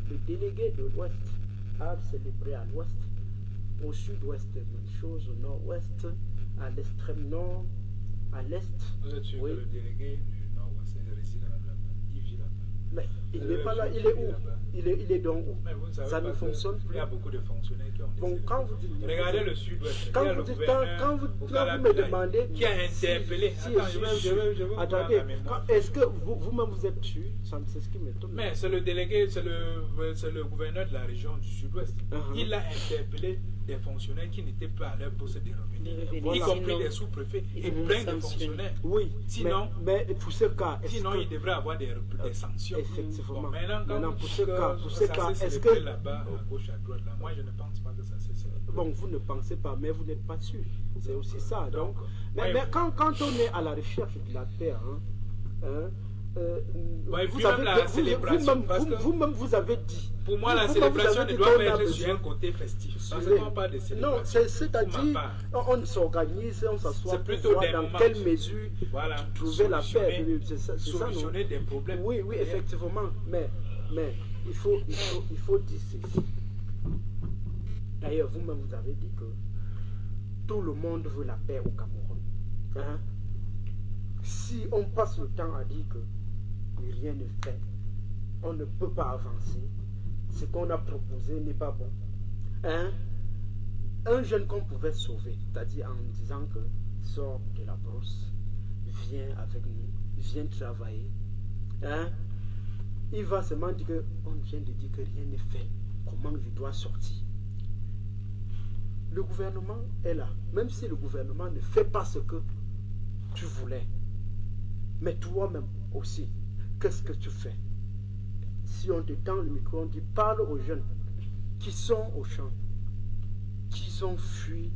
Le délégué de l'Ouest a célébré à l'Ouest, au sud-ouest, même chose, au nord-ouest, à l'extrême nord, à l'est. Vous êtes sûr que le délégué du nord-ouest réside là-bas? Il vit là-bas? Mais il n'est pas là, il est où? Il est donc où? Ça ne fonctionne plus. Il y a beaucoup de fonctionnaires qui ont des bon, quand vous dites, regardez le sud-ouest. Quand vous me demandez qui a interpellé. Attendez, est-ce que vous-même vous êtes sûr? C'est ce qui m'étonne. Mais c'est le délégué, c'est le gouverneur de la région du sud-ouest. Il a interpellé des fonctionnaires qui n'étaient pas à leur poste de revenir, y compris des sous-préfets et plein de fonctionnaires. Oui, sinon, mais pour ce cas, sinon il devrait avoir des sanctions. Effectivement. Bon, maintenant, pour ce cas, est-ce que là-bas, à gauche, à droite, là, moi je ne pense pas que ça s'est célébré. Bon, vous ne pensez pas, mais vous n'êtes pas sûr. C'est aussi ça. Donc, mais quand on est à la recherche de la paix, vous-même vous avez dit. Pour moi, la célébration ne doit pas être sur un côté festif. Parce qu'on parle de célébration. Non, c'est-à-dire, on s'organise, on s'assoit pour voir dans quelle mesure trouver la paix. Solutionner des problèmes. Oui, effectivement. Mais il faut dire ceci. D'ailleurs, vous-même, vous avez dit que tout le monde veut la paix au Cameroun. Si on passe le temps à dire que rien ne fait, on ne peut pas avancer, ce qu'on a proposé n'est pas bon. Un jeune qu'on pouvait sauver, c'est-à-dire en disant que sort de la brousse, viens avec nous, viens travailler, il va seulement dire qu'on vient de dire que rien n'est fait, comment il doit sortir. Le gouvernement est là, même si le gouvernement ne fait pas ce que tu voulais. Mais toi-même aussi, qu'est-ce que tu fais? Si on te tend le micro, on dit parle aux jeunes qui sont au champ, qui ont fui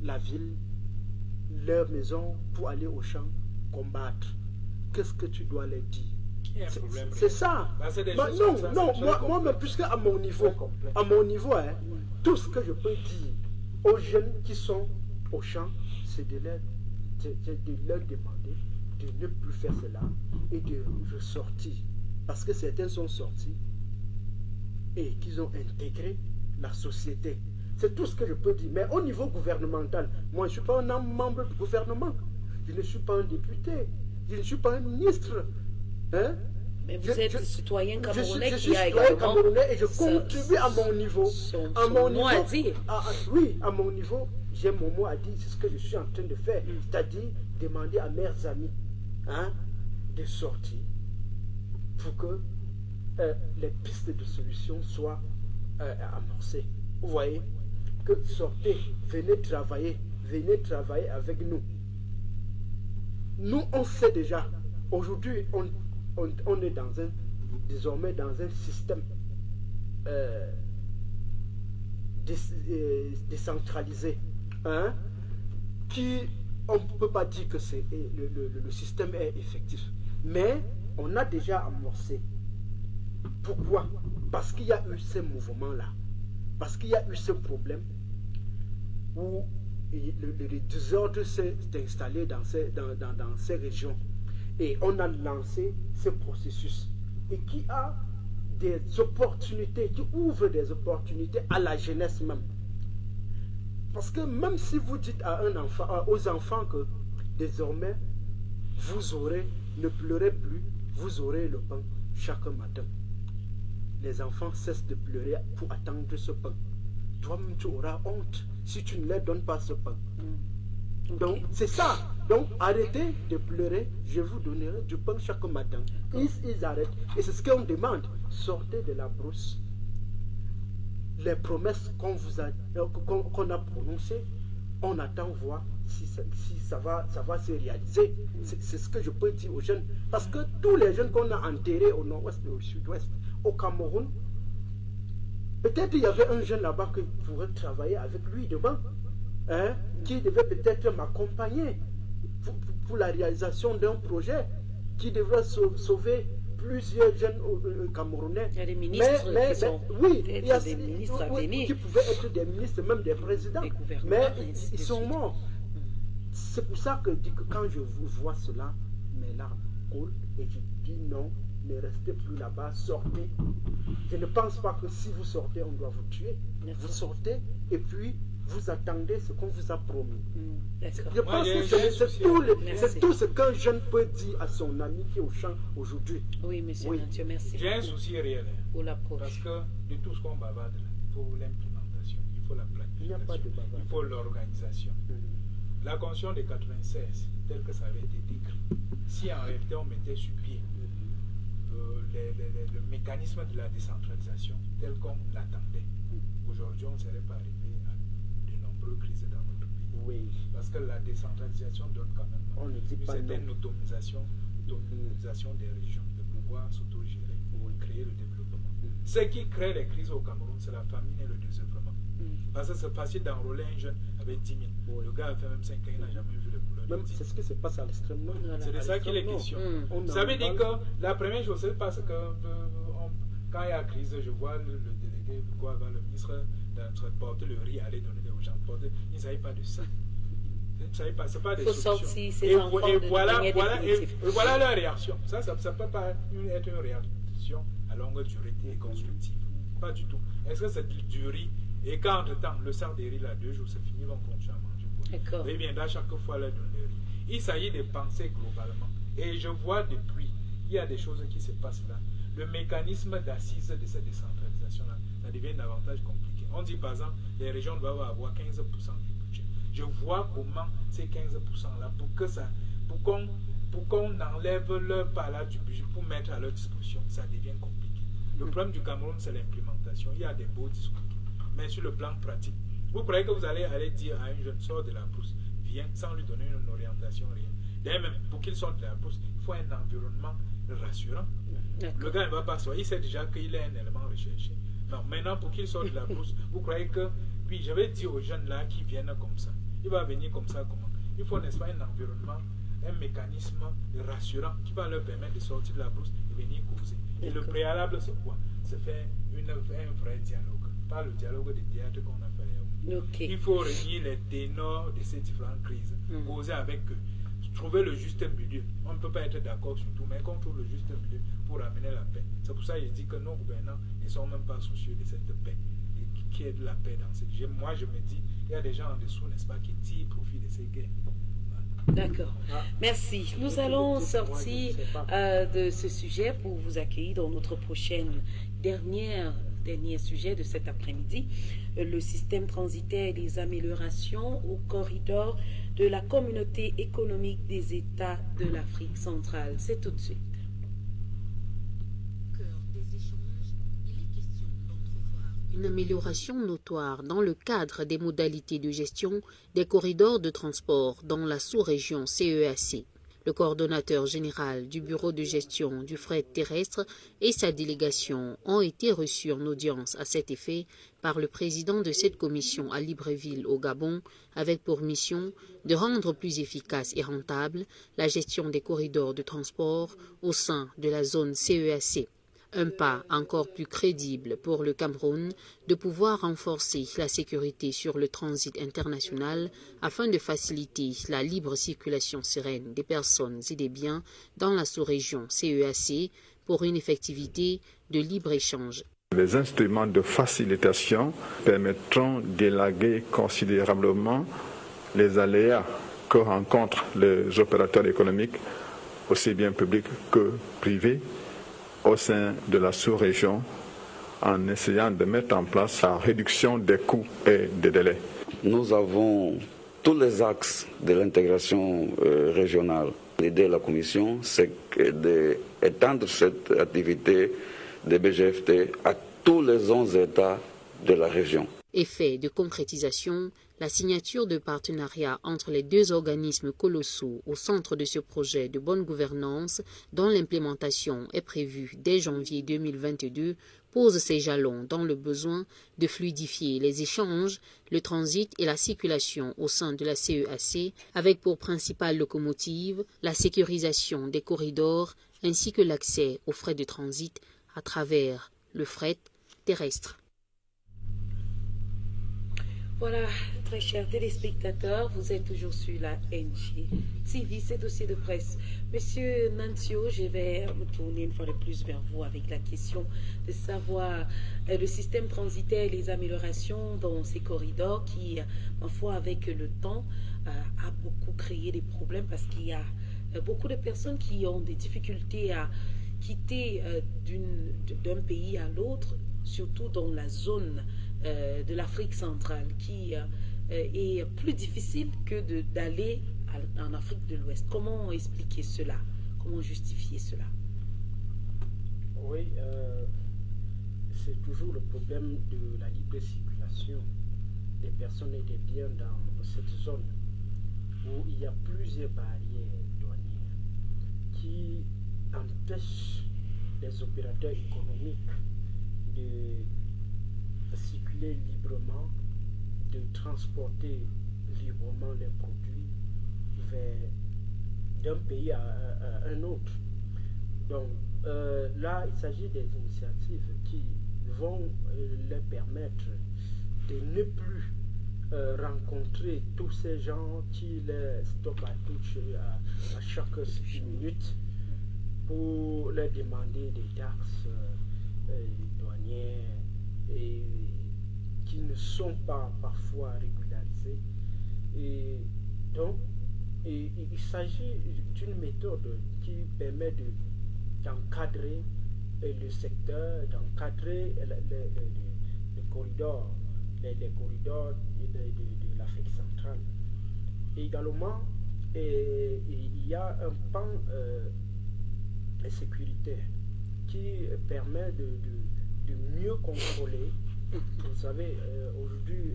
la ville, leur maison pour aller au champ combattre. Qu'est-ce que tu dois leur dire? C'est ça. Moi, puisque à mon niveau, tout ce que je peux dire aux jeunes qui sont au champ, c'est de leur demander de ne plus faire cela et de ressortir. Parce que certains sont sortis et qu'ils ont intégré la société. C'est tout ce que je peux dire. Mais au niveau gouvernemental, moi je ne suis pas un membre du gouvernement. Je ne suis pas un député. Je ne suis pas un ministre. Mais vous êtes citoyen camerounais qui a également... camerounais et je contribue à mon niveau. À mon niveau à dire. Oui, à mon niveau, j'ai mon mot à dire. C'est ce que je suis en train de faire. C'est-à-dire demander à mes amis de sortir pour que les pistes de solution soient amorcées. Vous voyez, que sortez, venez travailler avec nous. nous, on sait déjà, aujourd'hui, on est désormais dans un système décentralisé, hein, qui, on ne peut pas dire que le système est effectif, mais on a déjà amorcé. Pourquoi? Parce qu'il y a eu ces mouvements-là, parce qu'il y a eu ce problème où le désordre s'est installé dans ces régions, et on a lancé ce processus, et qui a des opportunités, qui ouvre des opportunités à la jeunesse même. Parce que même si vous dites aux enfants que désormais vous aurez, ne pleurez plus, vous aurez le pain chaque matin, les enfants cessent de pleurer pour attendre ce pain. Toi-même tu auras honte si tu ne leur donnes pas ce pain. Donc c'est ça. Donc arrêtez de pleurer, je vous donnerai du pain chaque matin. Ils arrêtent. Et c'est ce qu'on demande. Sortez de la brousse. Les promesses qu'on a prononcées, on attend voir si ça va se réaliser. C'est ce que je peux dire aux jeunes. Parce que tous les jeunes qu'on a enterrés au nord-ouest et au sud-ouest, au Cameroun, peut-être il y avait un jeune là-bas qui pourrait travailler avec lui demain, hein, qui devait peut-être m'accompagner pour la réalisation d'un projet qui devrait sauver plusieurs jeunes Camerounais. Il y a des ministres qui sont des ministres à venir. Qui pouvaient être des ministres, même des présidents. Mais ils sont morts. C'est pour ça que quand je vois cela, mes larmes coulent et je dis non, ne restez plus là-bas, sortez. Je ne pense pas que si vous sortez, on doit vous tuer. Vous sortez et puis vous attendez ce qu'on vous a promis. Je pense que c'est tout ce qu'un jeune peut dire à son ami qui est au champ aujourd'hui. Oui, monsieur Mathieu, merci. J'ai un souci réel. Pour l'approche. Parce que de tout ce qu'on bavarde, il faut l'implémentation, il faut la planification, il faut l'organisation. La Constitution de 96, telle que ça avait été décrit, si en réalité on mettait sur pied le mécanisme de la décentralisation tel qu'on l'attendait, aujourd'hui on ne serait pas arrivé à de nombreuses crises dans notre pays. Oui. Parce que la décentralisation donne quand même une certaine autonomisation des régions, de pouvoir s'autogérer, créer le développement. Ce qui crée les crises au Cameroun, c'est la famine et le désœuvrement. Parce que c'est facile d'enrôler un jeune avec 10 000. Le gars a fait même 5 ans, il n'a jamais vu le boulot. C'est ce qui se passe à l'extrême nord. C'est de ça qu'il est question. Ça veut dire que la première chose, c'est parce que quand il y a crise, je vois le délégué, le ministre porter le riz, aller donner aux gens. Il ne savait pas de ça. C'est pas des solutions. Et voilà leur réaction. Ça ne peut pas être une réaction à longue durée et constructive. Pas du tout. Est-ce que c'est du riz? Et quand entre-temps, le sac de riz, là, 2 jours, c'est fini, ils vont continuer à manger. Et bien, à chaque fois, leur donner le riz. Il s'agit de penser globalement. Et je vois depuis, il y a des choses qui se passent là. Le mécanisme d'assise de cette décentralisation-là, ça devient davantage compliqué. On dit par exemple, les régions doivent avoir 15% du budget. Je vois comment ces 15%-là, pour qu'on enlève leur part là du budget, pour mettre à leur disposition, ça devient compliqué. Le problème du Cameroun, c'est l'implémentation. Il y a des beaux discours. Mais sur le plan pratique, vous croyez que vous allez dire à un jeune sort de la brousse, viens, sans lui donner une orientation, rien. D'ailleurs, même pour qu'il sorte de la brousse, il faut un environnement rassurant. Le gars ne va pas sortir, il sait déjà qu'il est un élément recherché. Non, maintenant, pour qu'il sorte de la brousse, vous croyez que, puis je vais dire aux jeunes là qui viennent comme ça, il va venir comme ça, comment? Il faut, n'est-ce pas, un environnement, un mécanisme rassurant qui va leur permettre de sortir de la brousse et venir causer. Et le préalable, c'est quoi? C'est faire un vrai dialogue. Pas le dialogue des théâtres qu'on a fait. Il faut réunir les ténors de ces différentes crises, causer avec eux, trouver le juste milieu. On ne peut pas être d'accord sur tout, mais qu'on trouve le juste milieu pour amener la paix. C'est pour ça que je dis que nos gouvernants ne sont même pas soucieux de cette paix, et qui est de la paix dans cette guerre. Moi, je me dis, il y a des gens en dessous, n'est-ce pas, qui tirent profit de ces guerres. D'accord. Merci. Nous allons sortir de ce sujet pour vous accueillir dans notre prochaine dernier sujet de cet après-midi, le système transitaire et les améliorations au corridor de la communauté économique des États de l'Afrique centrale. C'est tout de suite. Une amélioration notoire dans le cadre des modalités de gestion des corridors de transport dans la sous-région CEAC. Le coordonnateur général du bureau de gestion du fret terrestre et sa délégation ont été reçus en audience à cet effet par le président de cette commission à Libreville au Gabon, avec pour mission de rendre plus efficace et rentable la gestion des corridors de transport au sein de la zone CEAC. Un pas encore plus crédible pour le Cameroun de pouvoir renforcer la sécurité sur le transit international afin de faciliter la libre circulation sereine des personnes et des biens dans la sous-région CEAC pour une effectivité de libre-échange. Les instruments de facilitation permettront d'élaguer considérablement les aléas que rencontrent les opérateurs économiques, aussi bien publics que privés, au sein de la sous-région, en essayant de mettre en place la réduction des coûts et des délais. Nous avons tous les axes de l'intégration régionale. L'idée de la Commission, c'est d'étendre cette activité de BGFT à tous les 11 États de la région. Effet de concrétisation, la signature de partenariat entre les deux organismes colossaux au centre de ce projet de bonne gouvernance, dont l'implémentation est prévue dès janvier 2022, pose ses jalons dans le besoin de fluidifier les échanges, le transit et la circulation au sein de la CEAC, avec pour principale locomotive la sécurisation des corridors ainsi que l'accès aux frais de transit à travers le fret terrestre. Voilà, très chers téléspectateurs, vous êtes toujours sur la NGTV, c'est dossier de presse. Monsieur Nancio, je vais me tourner une fois de plus vers vous avec la question de savoir le système transitaire et les améliorations dans ces corridors qui, ma foi, avec le temps, a beaucoup créé des problèmes parce qu'il y a beaucoup de personnes qui ont des difficultés à quitter d'un pays à l'autre, surtout dans la zone de l'Afrique centrale, qui est plus difficile que d'aller en Afrique de l'Ouest. Comment expliquer cela? Comment justifier cela? Oui, c'est toujours le problème de la libre circulation des personnes et des biens dans cette zone où il y a plusieurs barrières douanières qui empêchent les opérateurs économiques de circuler librement, de transporter librement les produits d'un pays à un autre. Donc là, il s'agit des initiatives qui vont leur permettre de ne plus rencontrer tous ces gens qui les stoppent à touche à chaque 6 minutes pour leur demander des taxes douanières et qui ne sont pas parfois régularisés. Et donc, il s'agit d'une méthode qui permet d'encadrer le secteur, d'encadrer les corridors de l'Afrique centrale. Et également, il y a un pan sécuritaire qui permet de mieux contrôler. Vous savez, aujourd'hui,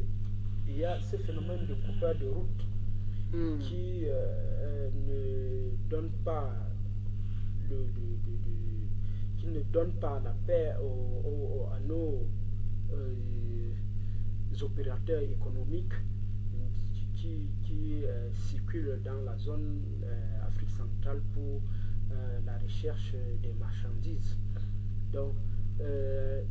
il y a ce phénomène de coupage de route qui ne donne pas qui ne donne pas la paix à nos opérateurs économiques qui circulent dans la zone Afrique centrale pour la recherche des marchandises. Donc, le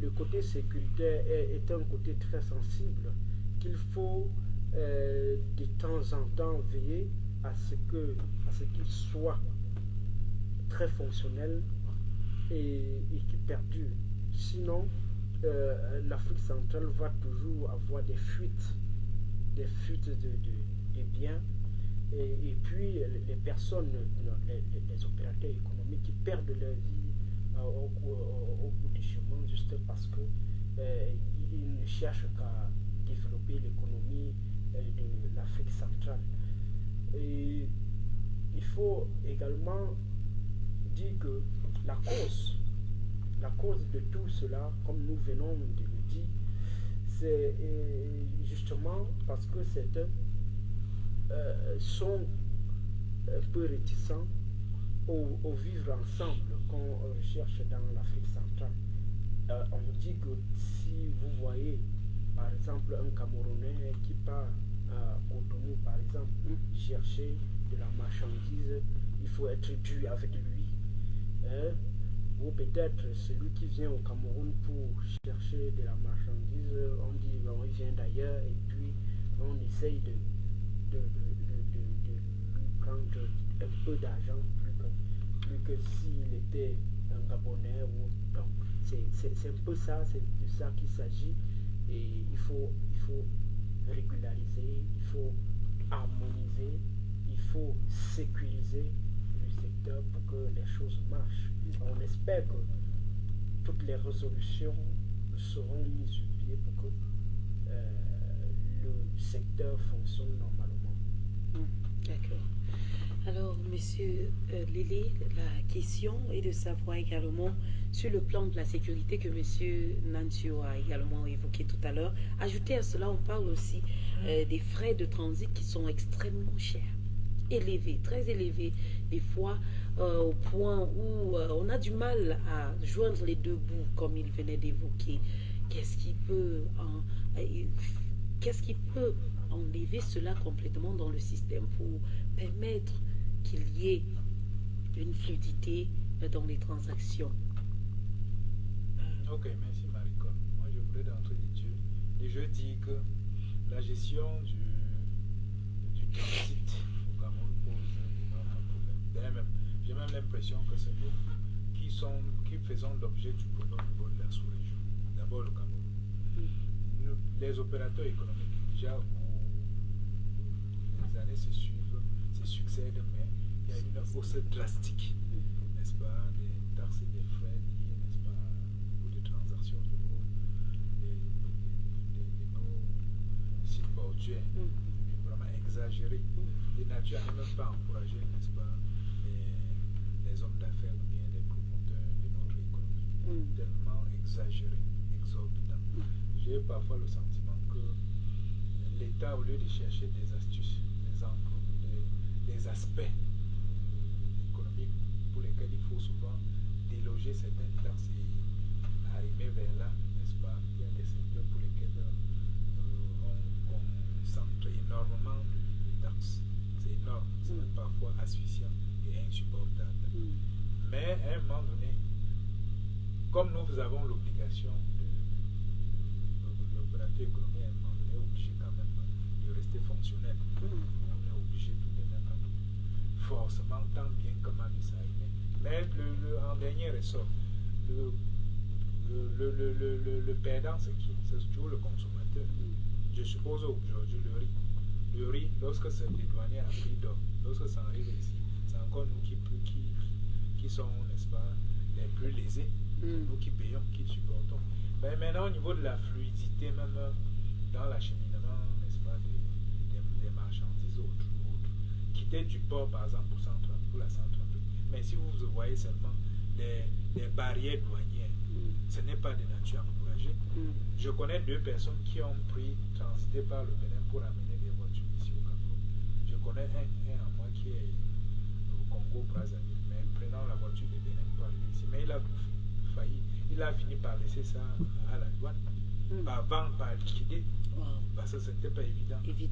côté sécuritaire est un côté très sensible qu'il faut de temps en temps veiller à ce qu'il soit très fonctionnel et qui perdure. Sinon, l'Afrique centrale va toujours avoir des fuites de biens et puis les personnes, les opérateurs économiques qui perdent leur vie au bout du chemin juste parce qu'ils ne cherchent qu'à développer l'économie de l'Afrique centrale. Et il faut également dire que la cause de tout cela, comme nous venons de le dire, c'est justement parce que sont un peu réticents au vivre ensemble qu'on recherche dans l'Afrique centrale. On dit que si vous voyez par exemple un Camerounais qui part à Cotonou par exemple chercher de la marchandise, il faut être dur avec lui. Ou peut-être celui qui vient au Cameroun pour chercher de la marchandise, on dit bon, il vient d'ailleurs et puis on essaye de lui prendre un peu d'argent plus que s'il était un Gabonais ou donc c'est un peu ça, c'est de ça qu'il s'agit. Et il faut régulariser, il faut harmoniser, il faut sécuriser le secteur pour que les choses marchent. On espère que toutes les résolutions seront mises sur pied pour que le secteur fonctionne normalement. D'accord. Alors, Monsieur Lélé, la question est de savoir également sur le plan de la sécurité que Monsieur Nantio a également évoqué tout à l'heure. Ajouté à cela, on parle aussi des frais de transit qui sont extrêmement chers, élevés, très élevés, des fois au point où on a du mal à joindre les deux bouts, comme il venait d'évoquer. Qu'est-ce qui peut enlever cela complètement dans le système pour permettre qu'il y ait une fluidité dans les transactions? Ok, merci Maricole. Moi je voudrais d'entrée de Dieu. Et je dis que la gestion du transit au Cameroun pose énormément de problèmes. J'ai même l'impression que c'est nous qui faisons l'objet du problème au niveau de la sous-région. D'abord le Cameroun. Nous, les opérateurs économiques, déjà où les années se succèdent, mais il y a une hausse drastique, n'est-ce pas, des taxes et des frais liés, n'est-ce pas, aux de transactions de nos sites portuaires, vraiment exagéré, de nature à ne même pas encourager, n'est-ce pas, les hommes d'affaires ou bien les promoteurs de notre économie, tellement exagéré, exorbitant. J'ai parfois le sentiment que l'État, au lieu de chercher des astuces, des aspects économiques pour lesquels il faut souvent déloger certaines taxes et arriver vers là, n'est-ce pas, il y a des secteurs pour lesquels on concentre énormément de taxes. C'est énorme, c'est même parfois asphyxiant et insupportable. Mais à un moment donné, comme nous avons l'obligation de l'opérateur économique, à un moment donné, est obligé quand même de rester fonctionnel. On est obligé tout de même, forcément, tant bien que mal de s'arriver. Mais en dernier ressort, le perdant, c'est qui? C'est toujours le consommateur. Je suppose aujourd'hui le riz, lorsque c'est dédouané à prix d'or, lorsque ça arrive ici, c'est encore nous qui sont, n'est-ce pas, les plus lésés, nous qui payons, qui supportons. Mais maintenant, au niveau de la fluidité, même dans l'acheminement, n'est-ce pas, des marchandises autres, quitter du port, par exemple, pour la Centrafrique. Mais si vous voyez seulement les barrières douanières, ce n'est pas de nature encouragée. Je connais 2 personnes qui ont transité par le Bénin pour amener des voitures ici au Cameroun. Je connais un à moi qui est au Congo-Brazzaville, mais prenant la voiture du Bénin pour arriver ici. Mais il a fini par laisser ça à la douane, par vendre, par liquider. Parce que ce n'était pas évident. Oui.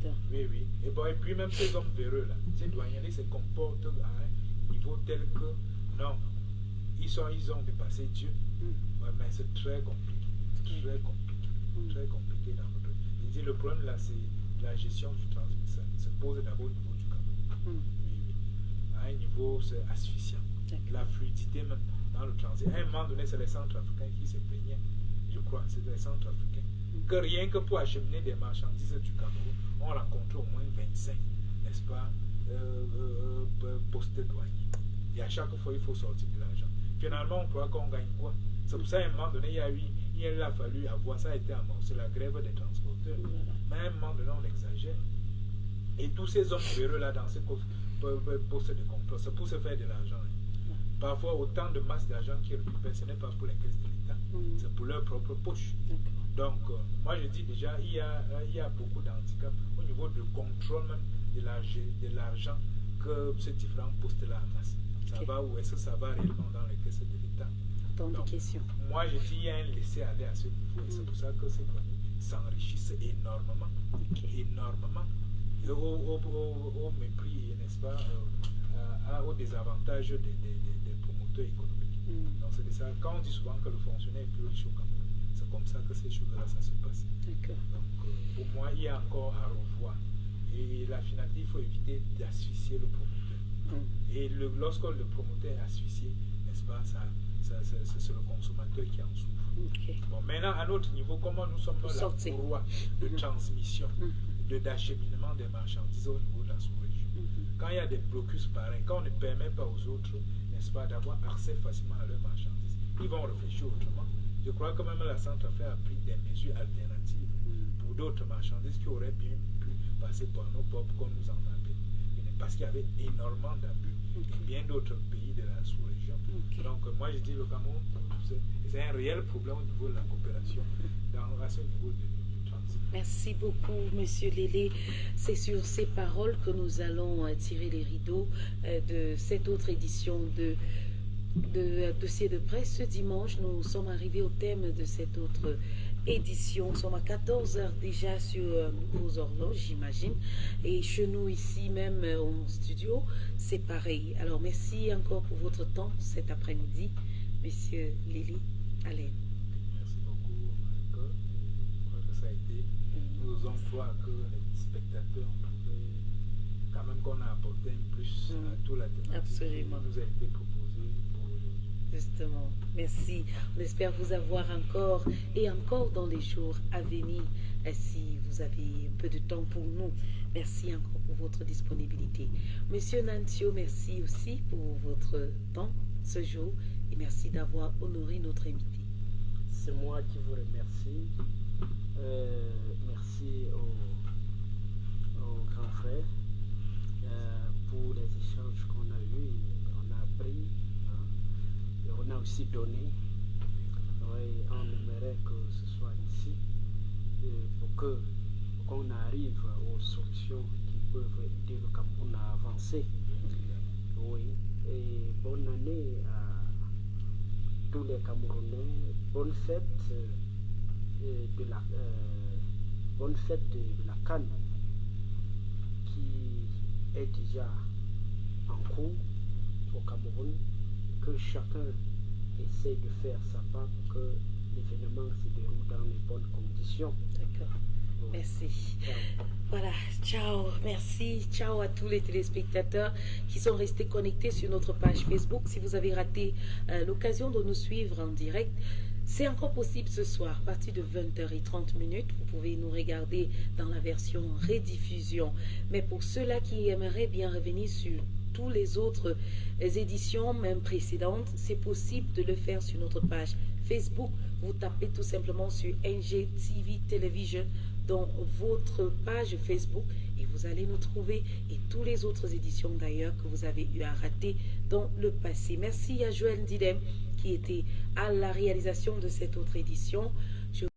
Et puis même ces hommes véreux là, ces douaniers se comportent à un niveau tel que non, ils ont dépassé Dieu. Ouais, mais c'est très compliqué. Très compliqué dans notre. Il dit le problème là, c'est la gestion du transit. Ça se pose d'abord au niveau du Cameroun. Oui. À un niveau, c'est asphyxiant. La fluidité même dans le transit. À un moment donné, c'est les Centrafricains qui se plaignaient. Je crois, c'est les Centrafricains. Que rien que pour acheminer des marchandises du Cameroun, on rencontre au moins 25, n'est-ce pas, postes douaniers. Et à chaque fois, il faut sortir de l'argent. Finalement, on croit qu'on gagne quoi? C'est pour ça qu'à un moment donné, il a fallu avoir, ça a été amorcé, la grève des transporteurs. Mais à un moment donné, on exagère. Et tous ces hommes véreux là dans ces postes de contrôle, c'est pour se faire de l'argent. Parfois, autant de masse d'argent qu'ils récupèrent, ce n'est pas pour les caisses de l'État, c'est pour leur propre poche. Donc, moi je dis déjà, il y a beaucoup d'handicaps au niveau du contrôle même de l'argent que ces différents postes-là en masse. Ça va ou est-ce que ça va réellement dans les caisses de l'État? Donc, moi, je dis, il y a un laisser-aller à ce niveau. Et c'est pour ça que ces familles s'enrichissent énormément. Énormément. Et au mépris, n'est-ce pas, au désavantage des promoteurs économiques. Donc, c'est de ça. Quand on dit souvent que le fonctionnaire est plus riche au Cameroun, c'est comme ça que ces choses-là, ça se passe. Donc, pour moi, il y a encore à revoir. Et la finalité, il faut éviter d'asphyxier le promoteur. Et lorsque le promoteur est asphyxié, n'est-ce pas, c'est le consommateur qui en souffre. Bon, maintenant, à notre niveau, comment nous sommes la courroie de transmission, d'acheminement des marchandises au niveau de la sous-région. Quand il y a des blocus pareils, quand on ne permet pas aux autres, n'est-ce pas, d'avoir accès facilement à leurs marchandises, ils vont réfléchir autrement. Je crois que même la Centrafrique a pris des mesures alternatives pour d'autres marchandises qui auraient bien pu passer par nos ports qu'on nous en a permis. Parce qu'il y avait énormément d'abus et bien d'autres pays de la sous-région. Donc moi je dis le Cameroun, c'est un réel problème au niveau de la coopération à ce niveau de transit. Merci beaucoup, Monsieur Lélé. C'est sur ces paroles que nous allons tirer les rideaux de cette autre édition de Dossier de presse. Ce dimanche, nous sommes arrivés au thème de cette autre édition. Nous sommes à 14h déjà sur vos horloges, j'imagine. Et chez nous, ici même au studio, c'est pareil. Alors, merci encore pour votre temps cet après-midi, Monsieur Lélé. Allez. Merci beaucoup, Michael. Je crois que ça a été. Nous osons croire que les spectateurs pouvaient, quand même qu'on a apporté un plus à toute la thématique. Absolument. Qui nous a été proposé. Justement, merci. On espère vous avoir encore et encore dans les jours à venir si vous avez un peu de temps pour nous. Merci encore pour votre disponibilité. Monsieur Nantio, merci aussi pour votre temps ce jour et merci d'avoir honoré notre invité. C'est moi qui vous remercie. Merci au grand frère pour les échanges qu'on a eus. On a appris. On a aussi donné. Oui, on aimerait que ce soit ici pour qu'on arrive aux solutions qui peuvent aider le Cameroun à avancer. Oui, et bonne année à tous les Camerounais. Bonne fête de la CAN qui est déjà en cours au Cameroun. Que chacun essaie de faire sa part pour que l'événement se déroule dans les bonnes conditions. D'accord. Merci. Ciao. Voilà, ciao, merci, ciao à tous les téléspectateurs qui sont restés connectés sur notre page Facebook. Si vous avez raté l'occasion de nous suivre en direct, c'est encore possible ce soir, à partir de 20h30. Vous pouvez nous regarder dans la version rediffusion. Mais pour ceux-là qui aimeraient bien revenir sur tous les autres éditions, même précédentes, c'est possible de le faire sur notre page Facebook. Vous tapez tout simplement sur NGTV Television dans votre page Facebook et vous allez nous trouver et toutes les autres éditions d'ailleurs que vous avez eu à rater dans le passé. Merci à Joël Didem qui était à la réalisation de cette autre édition.